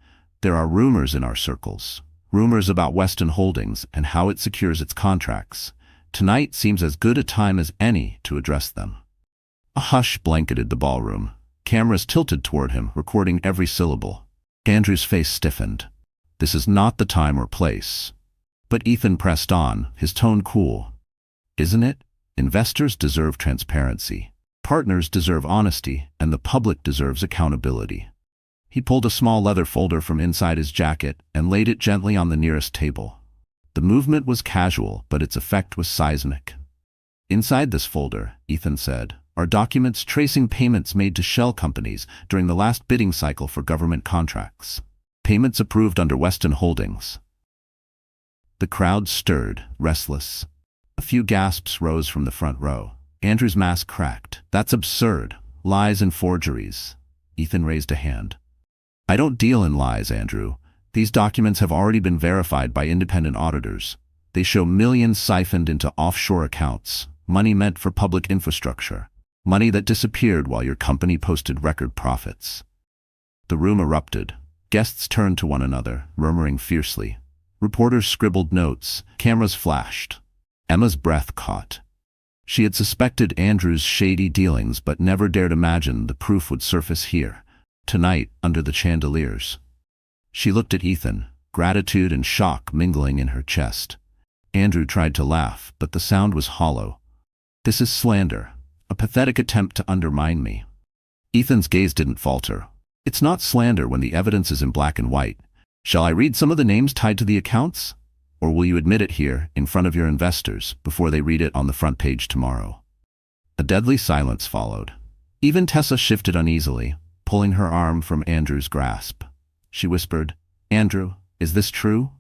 "there are rumors in our circles. Rumors about Weston Holdings and how it secures its contracts. Tonight seems as good a time as any to address them." A hush blanketed the ballroom. Cameras tilted toward him, recording every syllable. Andrew's face stiffened. "This is not the time or place." But Ethan pressed on, his tone cool. "Isn't it? Investors deserve transparency. Partners deserve honesty, and the public deserves accountability." He pulled a small leather folder from inside his jacket and laid it gently on the nearest table. The movement was casual, but its effect was seismic. "Inside this folder," Ethan said, "are documents tracing payments made to shell companies during the last bidding cycle for government contracts. Payments approved under Weston Holdings." The crowd stirred, restless. A few gasps rose from the front row. Andrew's mask cracked. "That's absurd. Lies and forgeries." Ethan raised a hand. "I don't deal in lies, Andrew. These documents have already been verified by independent auditors. They show millions siphoned into offshore accounts, money meant for public infrastructure, money that disappeared while your company posted record profits." The room erupted. Guests turned to one another, murmuring fiercely. Reporters scribbled notes. Cameras flashed. Emma's breath caught. She had suspected Andrew's shady dealings but never dared imagine the proof would surface here, tonight under the chandeliers. She looked at Ethan, gratitude and shock mingling in her chest. Andrew tried to laugh, but the sound was hollow. "This is slander. a pathetic attempt to undermine me. Ethan's gaze didn't falter. It's not slander when the evidence is in black and white. Shall I read some of the names tied to the accounts? Or will you admit it here, in front of your investors, before they read it on the front page tomorrow? A deadly silence followed. Even Tessa shifted uneasily, pulling her arm from Andrew's grasp. She whispered, "Andrew, is this true?"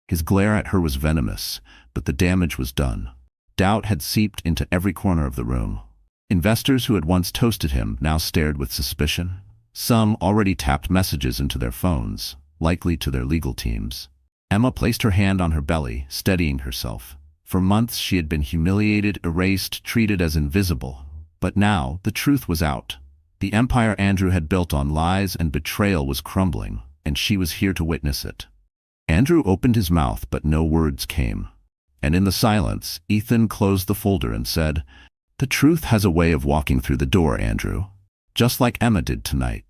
His glare at her was venomous, but the damage was done. Doubt had seeped into every corner of the room. Investors who had once toasted him now stared with suspicion. Some already tapped messages into their phones, likely to their legal teams. Emma placed her hand on her belly, steadying herself. For months she had been humiliated, erased, treated as invisible. But now the truth was out. The empire Andrew had built on lies and betrayal was crumbling, and she was here to witness it. Andrew opened his mouth, but no words came. And in the silence, Ethan closed the folder and said, "The truth has a way of walking through the door, Andrew. Just like Emma did tonight."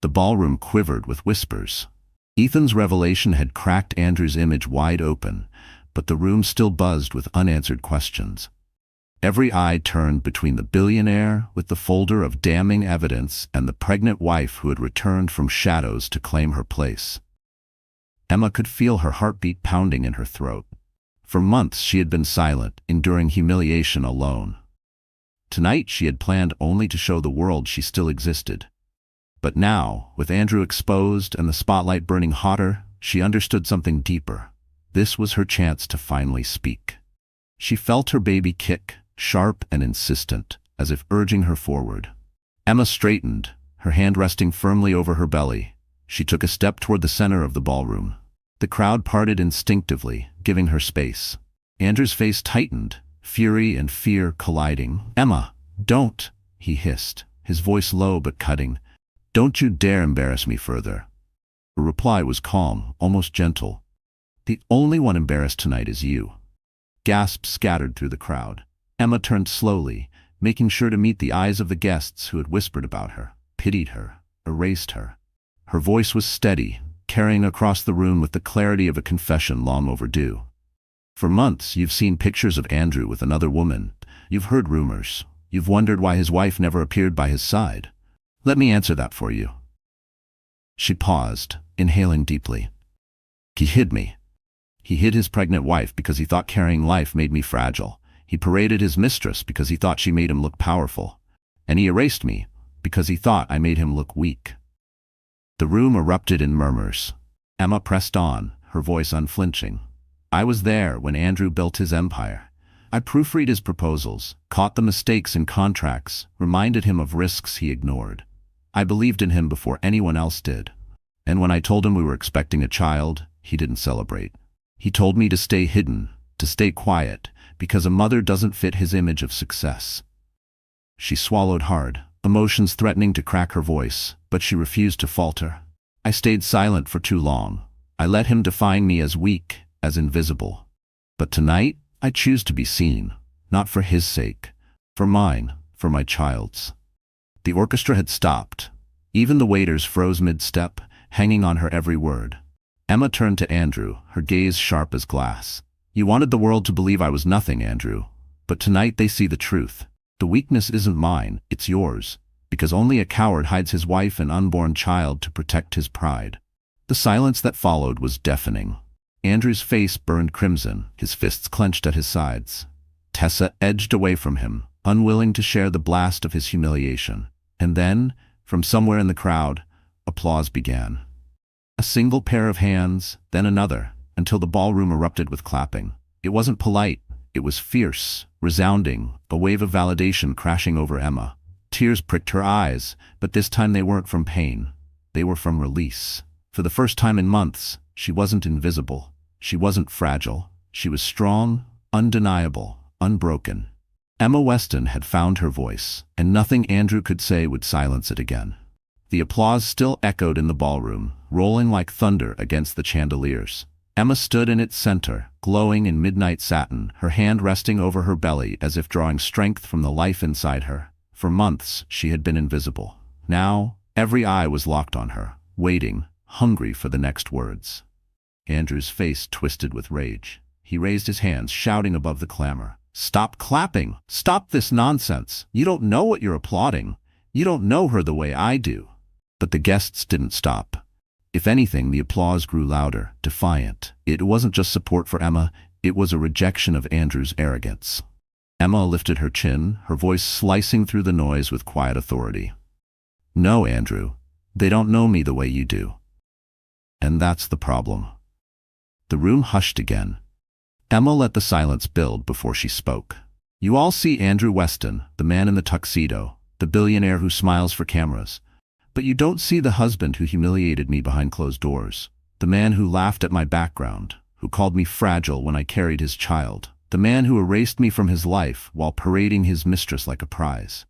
The ballroom quivered with whispers. Ethan's revelation had cracked Andrew's image wide open, but the room still buzzed with unanswered questions. Every eye turned between the billionaire with the folder of damning evidence and the pregnant wife who had returned from shadows to claim her place. Emma could feel her heartbeat pounding in her throat. For months she had been silent, enduring humiliation alone. Tonight she had planned only to show the world she still existed. But now, with Andrew exposed and the spotlight burning hotter, she understood something deeper. This was her chance to finally speak. She felt her baby kick, sharp and insistent, as if urging her forward. Emma straightened, her hand resting firmly over her belly. She took a step toward the center of the ballroom. The crowd parted instinctively, giving her space. Andrew's face tightened, fury and fear colliding. "Emma, don't," he hissed, his voice low but cutting. "Don't you dare embarrass me further." Her reply was calm, almost gentle. "The only one embarrassed tonight is you." Gasps scattered through the crowd. Emma turned slowly, making sure to meet the eyes of the guests who had whispered about her, pitied her, erased her. Her voice was steady, carrying across the room with the clarity of a confession long overdue. "For months you've seen pictures of Andrew with another woman. You've heard rumors. You've wondered why his wife never appeared by his side. Let me answer that for you." She paused, inhaling deeply. "He hid me. He hid his pregnant wife because he thought carrying life made me fragile. He paraded his mistress because he thought she made him look powerful. And he erased me because he thought I made him look weak." The room erupted in murmurs. Emma pressed on, her voice unflinching. "I was there when Andrew built his empire. I proofread his proposals, caught the mistakes in contracts, reminded him of risks he ignored. I believed in him before anyone else did. And when I told him we were expecting a child, he didn't celebrate. He told me to stay hidden, to stay quiet, because a mother doesn't fit his image of success." She swallowed hard, emotions threatening to crack her voice, but she refused to falter. "I stayed silent for too long. I let him define me as weak, as invisible. But tonight, I choose to be seen, not for his sake, for mine, for my child's." The orchestra had stopped. Even the waiters froze mid-step, hanging on her every word. Emma turned to Andrew, her gaze sharp as glass. "You wanted the world to believe I was nothing, Andrew. But tonight they see the truth. The weakness isn't mine, it's yours. Because only a coward hides his wife and unborn child to protect his pride." The silence that followed was deafening. Andrew's face burned crimson, his fists clenched at his sides. Tessa edged away from him, unwilling to share the blast of his humiliation. And then, from somewhere in the crowd, applause began. A single pair of hands, then another, until the ballroom erupted with clapping. It wasn't polite, it was fierce, resounding, a wave of validation crashing over Emma. Tears pricked her eyes, but this time they weren't from pain. They were from release. For the first time in months, she wasn't invisible. She wasn't fragile. She was strong, undeniable, unbroken. Emma Weston had found her voice, and nothing Andrew could say would silence it again. The applause still echoed in the ballroom, rolling like thunder against the chandeliers. Emma stood in its center, glowing in midnight satin, her hand resting over her belly as if drawing strength from the life inside her. For months, she had been invisible. Now, every eye was locked on her, waiting, hungry for the next words. Andrew's face twisted with rage. He raised his hands, shouting above the clamor. Stop clapping. Stop this nonsense. You don't know what you're applauding. You don't know her the way I do. But the guests didn't stop. If anything, the applause grew louder, defiant. It wasn't just support for Emma, it was a rejection of Andrew's arrogance. Emma lifted her chin, her voice slicing through the noise with quiet authority. No, Andrew, they don't know me the way you do. And that's the problem. The room hushed again. Emma let the silence build before she spoke. You all see Andrew Weston, the man in the tuxedo, the billionaire who smiles for cameras. But you don't see the husband who humiliated me behind closed doors, the man who laughed at my background, who called me fragile when I carried his child, the man who erased me from his life while parading his mistress like a prize.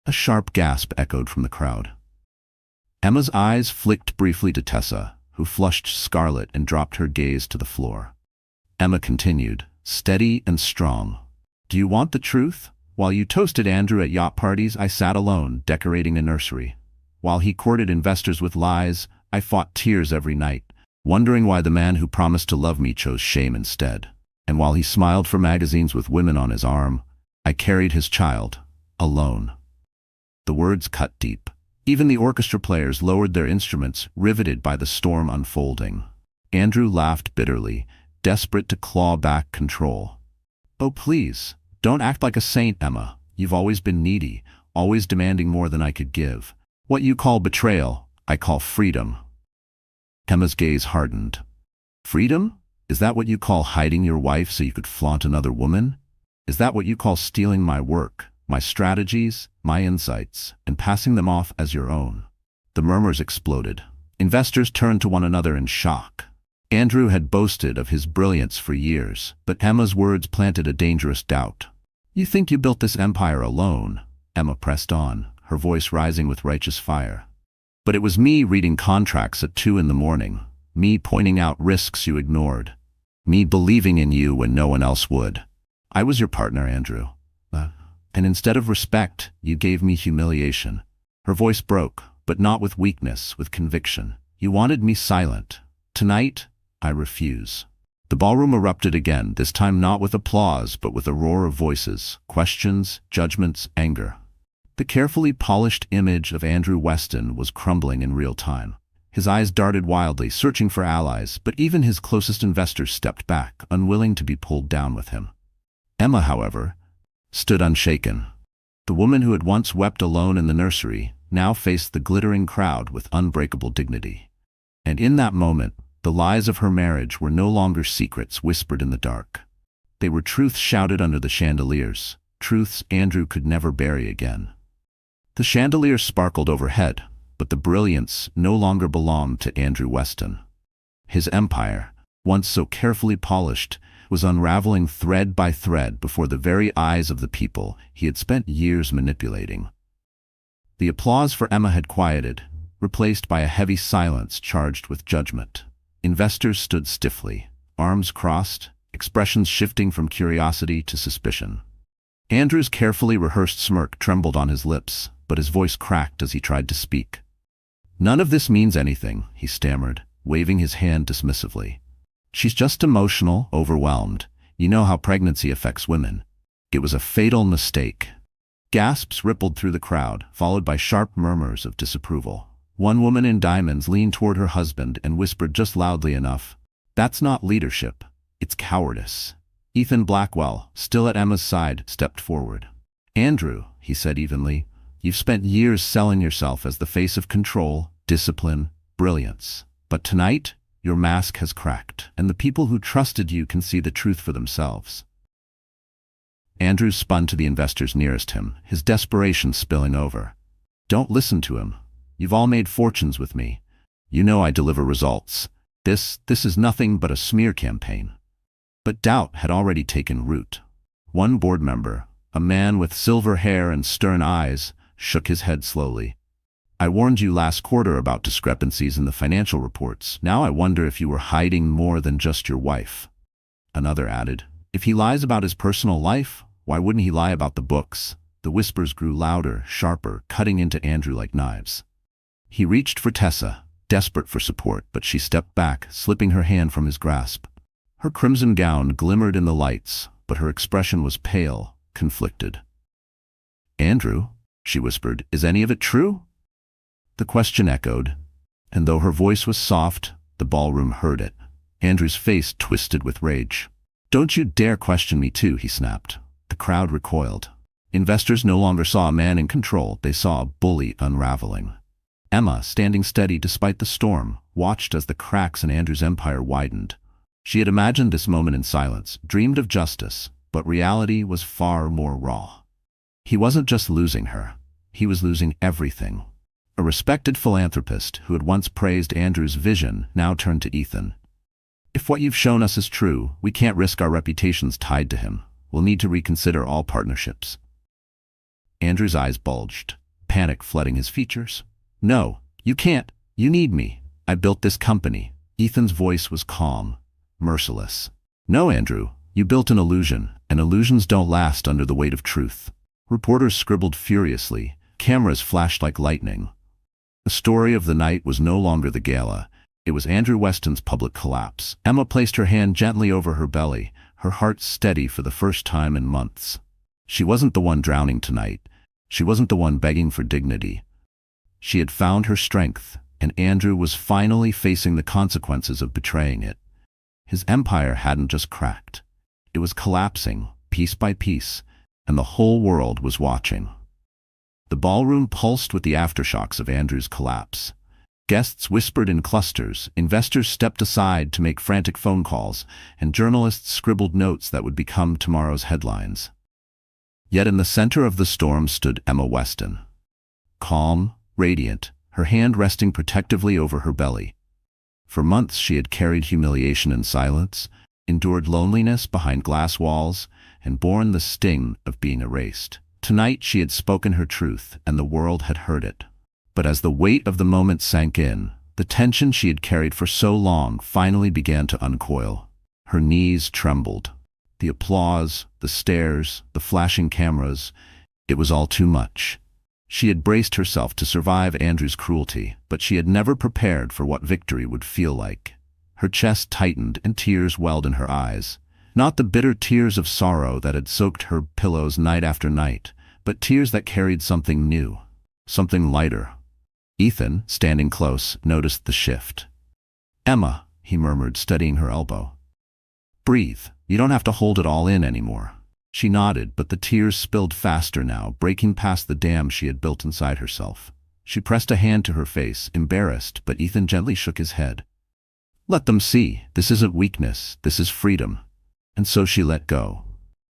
A sharp gasp echoed from the crowd. Emma's eyes flicked briefly to Tessa, who flushed scarlet and dropped her gaze to the floor. Emma continued, steady and strong. Do you want the truth? While you toasted Andrew at yacht parties, I sat alone, decorating a nursery. While he courted investors with lies, I fought tears every night, wondering why the man who promised to love me chose shame instead. And while he smiled for magazines with women on his arm, I carried his child, alone. The words cut deep. Even the orchestra players lowered their instruments, riveted by the storm unfolding. Andrew laughed bitterly, desperate to claw back control. Oh, please, don't act like a saint, Emma. You've always been needy, always demanding more than I could give. What you call betrayal, I call freedom. Emma's gaze hardened. Freedom? Is that what you call hiding your wife so you could flaunt another woman? Is that what you call stealing my work, my strategies, my insights, and passing them off as your own? The murmurs exploded. Investors turned to one another in shock. Andrew had boasted of his brilliance for years, but Emma's words planted a dangerous doubt. You think you built this empire alone? Emma pressed on, her voice rising with righteous fire. But it was me reading contracts at 2 a.m, me pointing out risks you ignored, me believing in you when no one else would. I was your partner, Andrew. And instead of respect, you gave me humiliation. Her voice broke, but not with weakness, with conviction. You wanted me silent. Tonight, I refuse. The ballroom erupted again, this time not with applause, but with a roar of voices, questions, judgments, anger. The carefully polished image of Andrew Weston was crumbling in real time. His eyes darted wildly, searching for allies, but even his closest investors stepped back, unwilling to be pulled down with him. Emma, however, stood unshaken. The woman who had once wept alone in the nursery now faced the glittering crowd with unbreakable dignity. And in that moment, the lies of her marriage were no longer secrets whispered in the dark. They were truths shouted under the chandeliers, truths Andrew could never bury again. The chandeliers sparkled overhead, but the brilliance no longer belonged to Andrew Weston. His empire, once so carefully polished, was unraveling thread by thread before the very eyes of the people he had spent years manipulating. The applause for Emma had quieted, replaced by a heavy silence charged with judgment. Investors stood stiffly, arms crossed, expressions shifting from curiosity to suspicion. Andrew's carefully rehearsed smirk trembled on his lips, but his voice cracked as he tried to speak. None of this means anything, he stammered, waving his hand dismissively. She's just emotional, overwhelmed. You know how pregnancy affects women. It was a fatal mistake. Gasps rippled through the crowd, followed by sharp murmurs of disapproval. One woman in diamonds leaned toward her husband and whispered just loudly enough, "That's not leadership, it's cowardice." Ethan Blackwell, still at Emma's side, stepped forward. "Andrew," he said evenly, "you've spent years selling yourself as the face of control, discipline, brilliance. But tonight, your mask has cracked, and the people who trusted you can see the truth for themselves." Andrew spun to the investors nearest him, his desperation spilling over. "Don't listen to him. You've all made fortunes with me. You know I deliver results. This is nothing but a smear campaign." But doubt had already taken root. One board member, a man with silver hair and stern eyes, shook his head slowly. "I warned you last quarter about discrepancies in the financial reports. Now I wonder if you were hiding more than just your wife." Another added, "If he lies about his personal life, why wouldn't he lie about the books?" The whispers grew louder, sharper, cutting into Andrew like knives. He reached for Tessa, desperate for support, but she stepped back, slipping her hand from his grasp. Her crimson gown glimmered in the lights, but her expression was pale, conflicted. "Andrew," she whispered, "is any of it true?" The question echoed, and though her voice was soft, the ballroom heard it. Andrew's face twisted with rage. "Don't you dare question me too," he snapped. The crowd recoiled. Investors no longer saw a man in control, they saw a bully unraveling. Emma, standing steady despite the storm, watched as the cracks in Andrew's empire widened. She had imagined this moment in silence, dreamed of justice, but reality was far more raw. He wasn't just losing her, he was losing everything. A respected philanthropist who had once praised Andrew's vision now turned to Ethan. "If what you've shown us is true, we can't risk our reputations tied to him. We'll need to reconsider all partnerships." Andrew's eyes bulged, panic flooding his features. "No, you can't. You need me. I built this company." Ethan's voice was calm, merciless. "No, Andrew, you built an illusion, and illusions don't last under the weight of truth." Reporters scribbled furiously, cameras flashed like lightning. The story of the night was no longer the gala, it was Andrew Weston's public collapse. Emma placed her hand gently over her belly, her heart steady for the first time in months. She wasn't the one drowning tonight, she wasn't the one begging for dignity. She had found her strength, and Andrew was finally facing the consequences of betraying it. His empire hadn't just cracked. It was collapsing, piece by piece, and the whole world was watching. The ballroom pulsed with the aftershocks of Andrew's collapse. Guests whispered in clusters, investors stepped aside to make frantic phone calls, and journalists scribbled notes that would become tomorrow's headlines. Yet in the center of the storm stood Emma Weston. Calm, radiant, her hand resting protectively over her belly. For months she had carried humiliation in silence, endured loneliness behind glass walls, and borne the sting of being erased. Tonight she had spoken her truth, and the world had heard it. But as the weight of the moment sank in, the tension she had carried for so long finally began to uncoil. Her knees trembled. The applause, the stares, the flashing cameras, it was all too much. She had braced herself to survive Andrew's cruelty, but she had never prepared for what victory would feel like. Her chest tightened and tears welled in her eyes. Not the bitter tears of sorrow that had soaked her pillows night after night, but tears that carried something new, something lighter. Ethan, standing close, noticed the shift. "Emma," he murmured, steadying her elbow. "Breathe. You don't have to hold it all in anymore." She nodded, but the tears spilled faster now, breaking past the dam she had built inside herself. She pressed a hand to her face, embarrassed, but Ethan gently shook his head. "Let them see. This isn't weakness. This is freedom." And so she let go.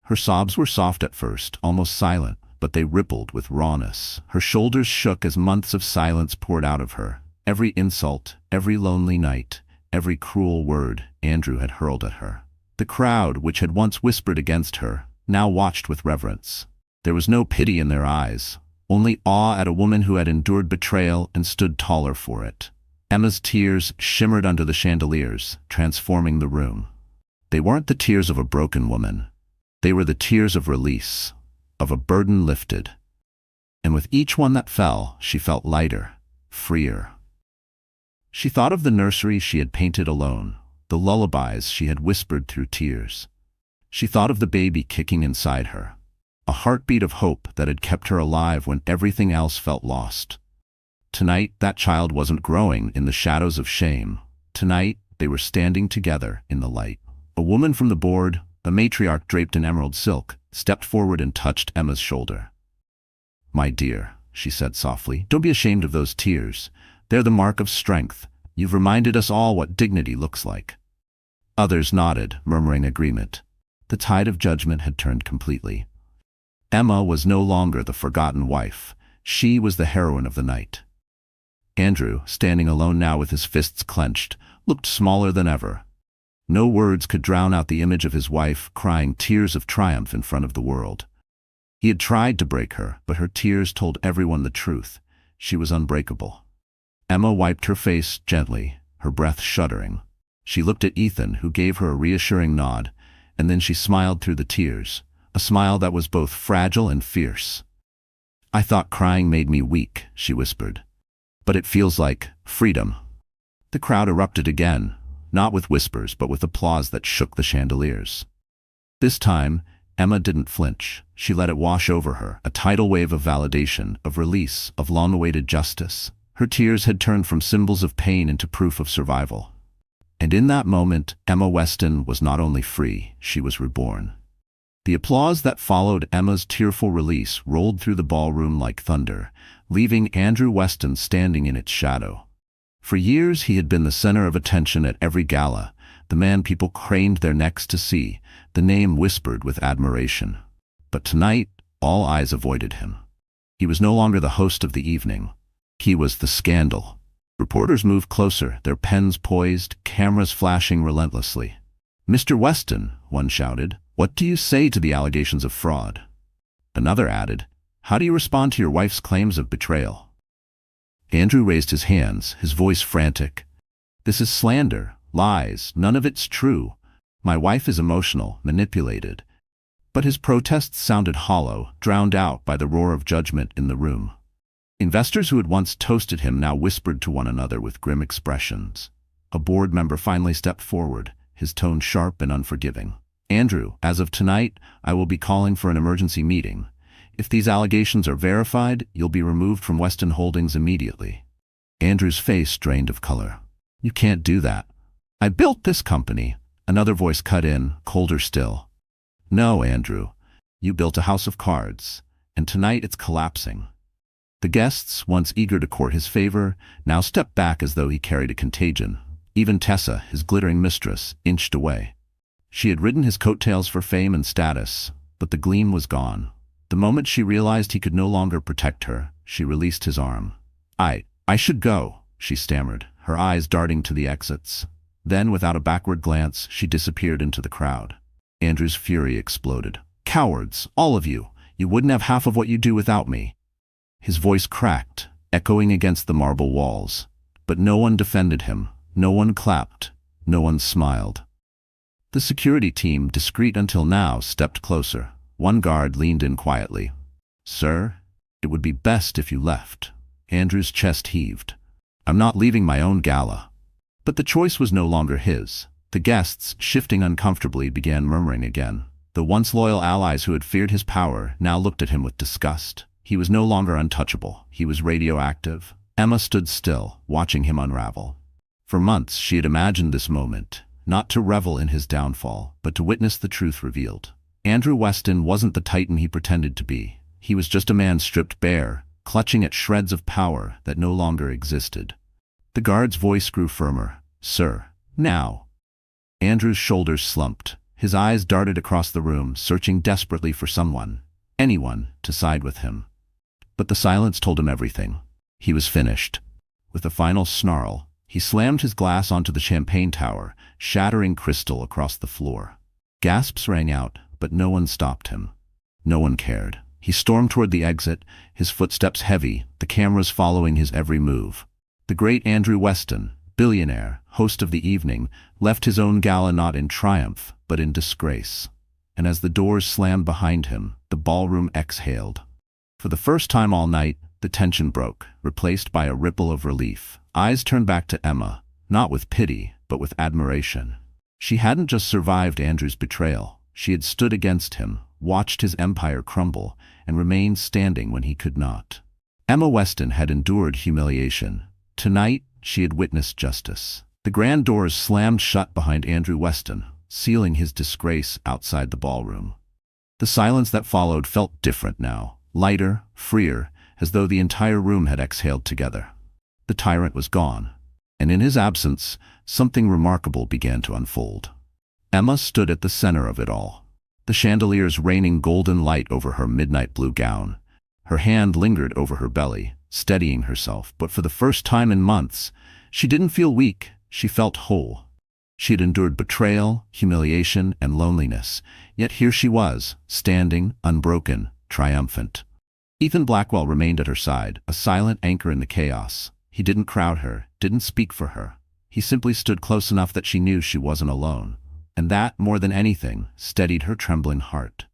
Her sobs were soft at first, almost silent, but they rippled with rawness. Her shoulders shook as months of silence poured out of her. Every insult, every lonely night, every cruel word Andrew had hurled at her. The crowd, which had once whispered against her, now watched with reverence. There was no pity in their eyes, only awe at a woman who had endured betrayal and stood taller for it. Emma's tears shimmered under the chandeliers, transforming the room. They weren't the tears of a broken woman. They were the tears of release, of a burden lifted. And with each one that fell, she felt lighter, freer. She thought of the nursery she had painted alone, the lullabies she had whispered through tears. She thought of the baby kicking inside her, a heartbeat of hope that had kept her alive when everything else felt lost. Tonight, that child wasn't growing in the shadows of shame. Tonight, they were standing together in the light. A woman from the board, a matriarch draped in emerald silk, stepped forward and touched Emma's shoulder. "My dear," she said softly, "don't be ashamed of those tears. They're the mark of strength. You've reminded us all what dignity looks like." Others nodded, murmuring agreement. The tide of judgment had turned completely. Emma was no longer the forgotten wife. She was the heroine of the night. Andrew, standing alone now with his fists clenched, looked smaller than ever. No words could drown out the image of his wife crying tears of triumph in front of the world. He had tried to break her, but her tears told everyone the truth. She was unbreakable. Emma wiped her face gently, her breath shuddering. She looked at Ethan, who gave her a reassuring nod, and then she smiled through the tears, a smile that was both fragile and fierce. "I thought crying made me weak," she whispered. "But it feels like freedom." The crowd erupted again, not with whispers but with applause that shook the chandeliers. This time, Emma didn't flinch. She let it wash over her, a tidal wave of validation, of release, of long-awaited justice. Her tears had turned from symbols of pain into proof of survival. And in that moment, Emma Weston was not only free, she was reborn. The applause that followed Emma's tearful release rolled through the ballroom like thunder, leaving Andrew Weston standing in its shadow. For years he had been the center of attention at every gala, the man people craned their necks to see, the name whispered with admiration. But tonight, all eyes avoided him. He was no longer the host of the evening. He was the scandal. Reporters moved closer, their pens poised, cameras flashing relentlessly. "Mr. Weston," one shouted, "what do you say to the allegations of fraud?" Another added, "How do you respond to your wife's claims of betrayal?" Andrew raised his hands, his voice frantic. "This is slander, lies, none of it's true. My wife is emotional, manipulated." But his protests sounded hollow, drowned out by the roar of judgment in the room. Investors who had once toasted him now whispered to one another with grim expressions. A board member finally stepped forward, his tone sharp and unforgiving. "Andrew, as of tonight, I will be calling for an emergency meeting. If these allegations are verified, you'll be removed from Weston Holdings immediately." Andrew's face drained of color. "You can't do that. I built this company." Another voice cut in, colder still. "No, Andrew. You built a house of cards, and tonight it's collapsing." The guests, once eager to court his favor, now stepped back as though he carried a contagion. Even Tessa, his glittering mistress, inched away. She had ridden his coattails for fame and status, but the gleam was gone. The moment she realized he could no longer protect her, she released his arm. I should go," she stammered, her eyes darting to the exits. Then, without a backward glance, she disappeared into the crowd. Andrew's fury exploded. "Cowards, all of you! You wouldn't have half of what you do without me." His voice cracked, echoing against the marble walls. But no one defended him, no one clapped, no one smiled. The security team, discreet until now, stepped closer. One guard leaned in quietly. "Sir, it would be best if you left." Andrew's chest heaved. "I'm not leaving my own gala." But the choice was no longer his. The guests, shifting uncomfortably, began murmuring again. The once loyal allies who had feared his power now looked at him with disgust. He was no longer untouchable. He was radioactive. Emma stood still, watching him unravel. For months she had imagined this moment, not to revel in his downfall, but to witness the truth revealed. Andrew Weston wasn't the titan he pretended to be. He was just a man stripped bare, clutching at shreds of power that no longer existed. The guard's voice grew firmer. "Sir, now." Andrew's shoulders slumped. His eyes darted across the room, searching desperately for someone, anyone, to side with him. But the silence told him everything. He was finished. With a final snarl, he slammed his glass onto the champagne tower, shattering crystal across the floor. Gasps rang out, but no one stopped him. No one cared. He stormed toward the exit, his footsteps heavy, the cameras following his every move. The great Andrew Weston, billionaire, host of the evening, left his own gala not in triumph, but in disgrace. And as the doors slammed behind him, the ballroom exhaled. For the first time all night, the tension broke, replaced by a ripple of relief. Eyes turned back to Emma, not with pity, but with admiration. She hadn't just survived Andrew's betrayal. She had stood against him, watched his empire crumble, and remained standing when he could not. Emma Weston had endured humiliation. Tonight, she had witnessed justice. The grand doors slammed shut behind Andrew Weston, sealing his disgrace outside the ballroom. The silence that followed felt different now, lighter, freer, as though the entire room had exhaled together. The tyrant was gone, and in his absence, something remarkable began to unfold. Emma stood at the center of it all, the chandeliers raining golden light over her midnight blue gown. Her hand lingered over her belly, steadying herself, but for the first time in months, she didn't feel weak, she felt whole. She had endured betrayal, humiliation, and loneliness, yet here she was, standing, unbroken, triumphant. Ethan Blackwell remained at her side, a silent anchor in the chaos. He didn't crowd her, didn't speak for her. He simply stood close enough that she knew she wasn't alone. And that, more than anything, steadied her trembling heart.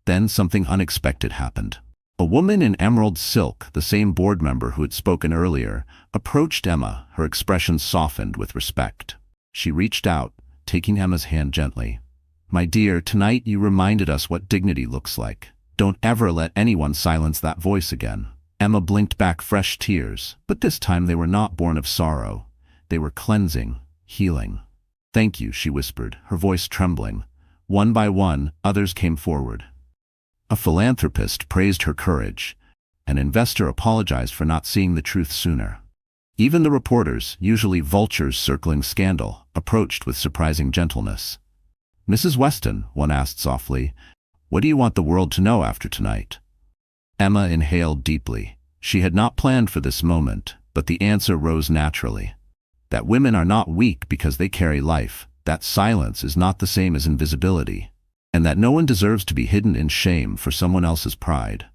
Then something unexpected happened. A woman in emerald silk, the same board member who had spoken earlier, approached Emma, her expression softened with respect. She reached out, taking Emma's hand gently. My dear, tonight you reminded us what dignity looks like. Don't ever let anyone silence that voice again. Emma blinked back fresh tears, but this time they were not born of sorrow. They were cleansing, healing. Thank you, she whispered, her voice trembling. One by one, others came forward. A philanthropist praised her courage. An investor apologized for not seeing the truth sooner. Even the reporters, usually vultures circling scandal, approached with surprising gentleness. Mrs. Weston, one asked softly, what do you want the world to know after tonight? Emma inhaled deeply. She had not planned for this moment, but the answer rose naturally. That women are not weak because they carry life, that silence is not the same as invisibility, and that no one deserves to be hidden in shame for someone else's pride.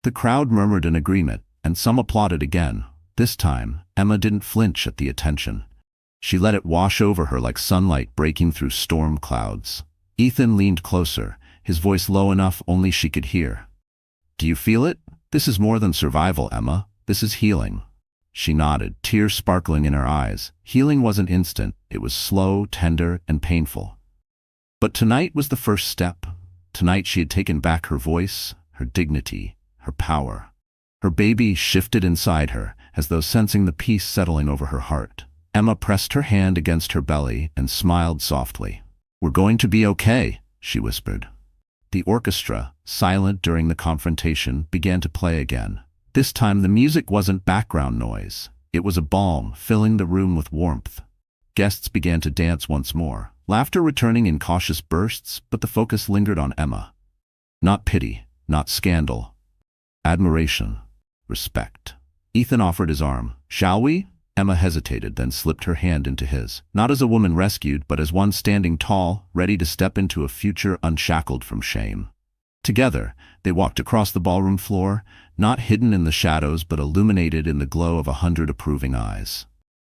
The crowd murmured in agreement, and some applauded again. This time, Emma didn't flinch at the attention. She let it wash over her like sunlight breaking through storm clouds. Ethan leaned closer, his voice low enough only she could hear. Do you feel it? This is more than survival, Emma. This is healing. She nodded, tears sparkling in her eyes. Healing wasn't instant, it was slow, tender, and painful. But tonight was the first step. Tonight she had taken back her voice, her dignity, her power. Her baby shifted inside her, as though sensing the peace settling over her heart. Emma pressed her hand against her belly and smiled softly. We're going to be okay, she whispered. The orchestra, silent during the confrontation, began to play again. This time the music wasn't background noise. It was a balm, filling the room with warmth. Guests began to dance once more, laughter returning in cautious bursts, but the focus lingered on Emma. Not pity, not scandal. Admiration. Respect. Ethan offered his arm. Shall we? Emma hesitated, then slipped her hand into his. Not as a woman rescued, but as one standing tall, ready to step into a future unshackled from shame. Together, they walked across the ballroom floor, not hidden in the shadows but illuminated in the glow of 100 approving eyes.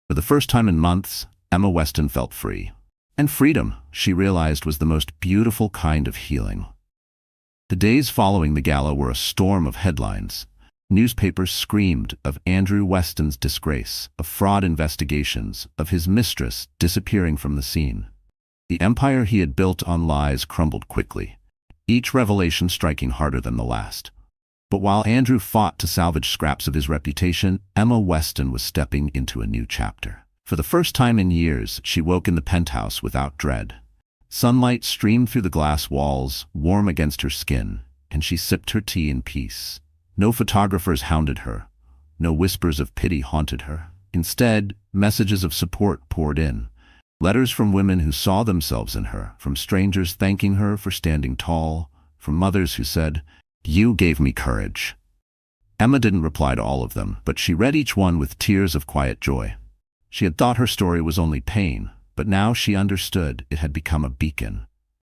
For the first time in months, Emma Weston felt free. And freedom, she realized, was the most beautiful kind of healing. The days following the gala were a storm of headlines. Newspapers screamed of Andrew Weston's disgrace, of fraud investigations, of his mistress disappearing from the scene. The empire he had built on lies crumbled quickly, each revelation striking harder than the last. But while Andrew fought to salvage scraps of his reputation, Emma Weston was stepping into a new chapter. For the first time in years, she woke in the penthouse without dread. Sunlight streamed through the glass walls, warm against her skin, and she sipped her tea in peace. No photographers hounded her. No whispers of pity haunted her. Instead, messages of support poured in. Letters from women who saw themselves in her, from strangers thanking her for standing tall, from mothers who said, "You gave me courage." Emma didn't reply to all of them, but she read each one with tears of quiet joy. She had thought her story was only pain, but now she understood it had become a beacon.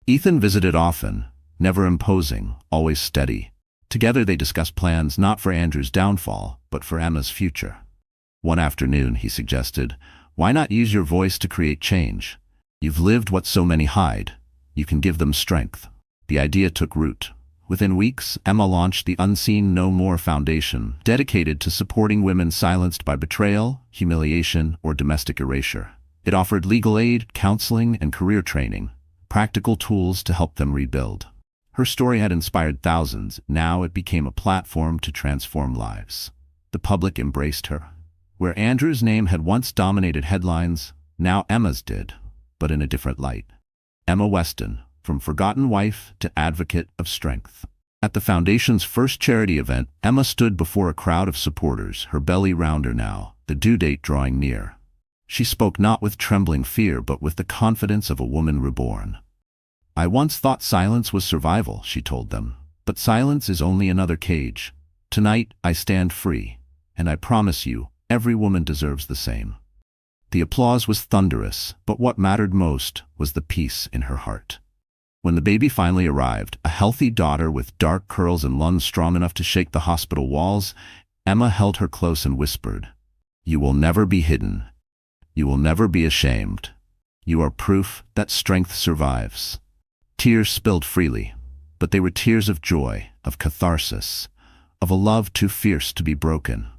Ethan visited often, never imposing, always steady. Together they discussed plans not for Andrew's downfall, but for Emma's future. One afternoon, he suggested, why not use your voice to create change? You've lived what so many hide. You can give them strength. The idea took root. Within weeks, Emma launched the Unseen No More Foundation, dedicated to supporting women silenced by betrayal, humiliation, or domestic erasure. It offered legal aid, counseling, and career training, practical tools to help them rebuild. Her story had inspired thousands. Now it became a platform to transform lives. The public embraced her. Where Andrew's name had once dominated headlines, now Emma's did, but in a different light. Emma Weston, from forgotten wife to advocate of strength. At the foundation's first charity event, Emma stood before a crowd of supporters, her belly rounder now, the due date drawing near. She spoke not with trembling fear, but with the confidence of a woman reborn. I once thought silence was survival, she told them, but silence is only another cage. Tonight, I stand free, and I promise you, every woman deserves the same. The applause was thunderous, but what mattered most was the peace in her heart. When the baby finally arrived, a healthy daughter with dark curls and lungs strong enough to shake the hospital walls, Emma held her close and whispered, "You will never be hidden. You will never be ashamed. You are proof that strength survives." Tears spilled freely, but they were tears of joy, of catharsis, of a love too fierce to be broken.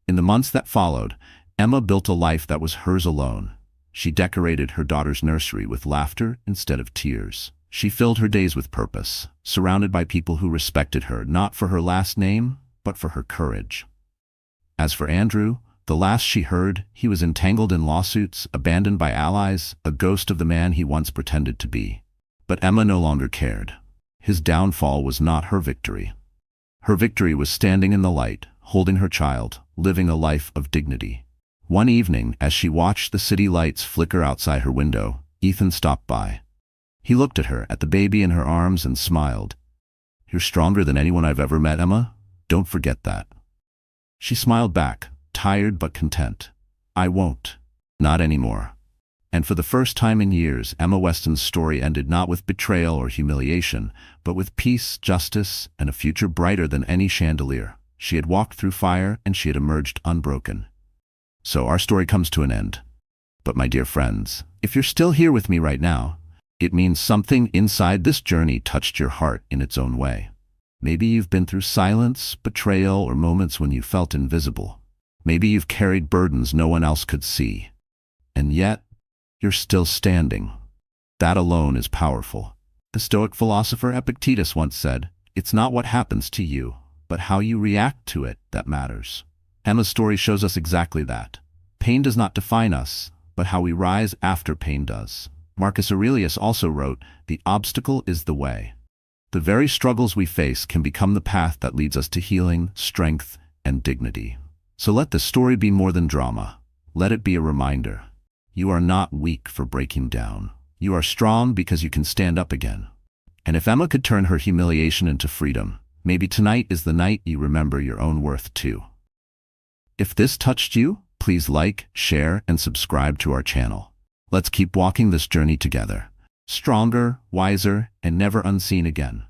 In the months that followed, Emma built a life that was hers alone. She decorated her daughter's nursery with laughter instead of tears. She filled her days with purpose, surrounded by people who respected her not for her last name, but for her courage. As for Andrew, the last she heard, he was entangled in lawsuits, abandoned by allies, a ghost of the man he once pretended to be. But Emma no longer cared. His downfall was not her victory. Her victory was standing in the light, holding her child, living a life of dignity. One evening, as she watched the city lights flicker outside her window, Ethan stopped by. He looked at her, at the baby in her arms, and smiled. "You're stronger than anyone I've ever met, Emma. Don't forget that." She smiled back, tired but content. "I won't. Not anymore." And for the first time in years, Emma Weston's story ended not with betrayal or humiliation, but with peace, justice, and a future brighter than any chandelier. She had walked through fire, and she had emerged unbroken. So our story comes to an end. But my dear friends, if you're still here with me right now, it means something inside this journey touched your heart in its own way. Maybe you've been through silence, betrayal, or moments when you felt invisible. Maybe you've carried burdens no one else could see. And yet, you're still standing. That alone is powerful. The Stoic philosopher Epictetus once said, "It's not what happens to you, but how you react to it that matters." Emma's story shows us exactly that. Pain does not define us, but how we rise after pain does. Marcus Aurelius also wrote, "The obstacle is the way." The very struggles we face can become the path that leads us to healing, strength, and dignity. So let the story be more than drama. Let it be a reminder. You are not weak for breaking down. You are strong because you can stand up again. And if Emma could turn her humiliation into freedom, maybe tonight is the night you remember your own worth too. If this touched you, please like, share, and subscribe to our channel. Let's keep walking this journey together. Stronger, wiser, and never unseen again.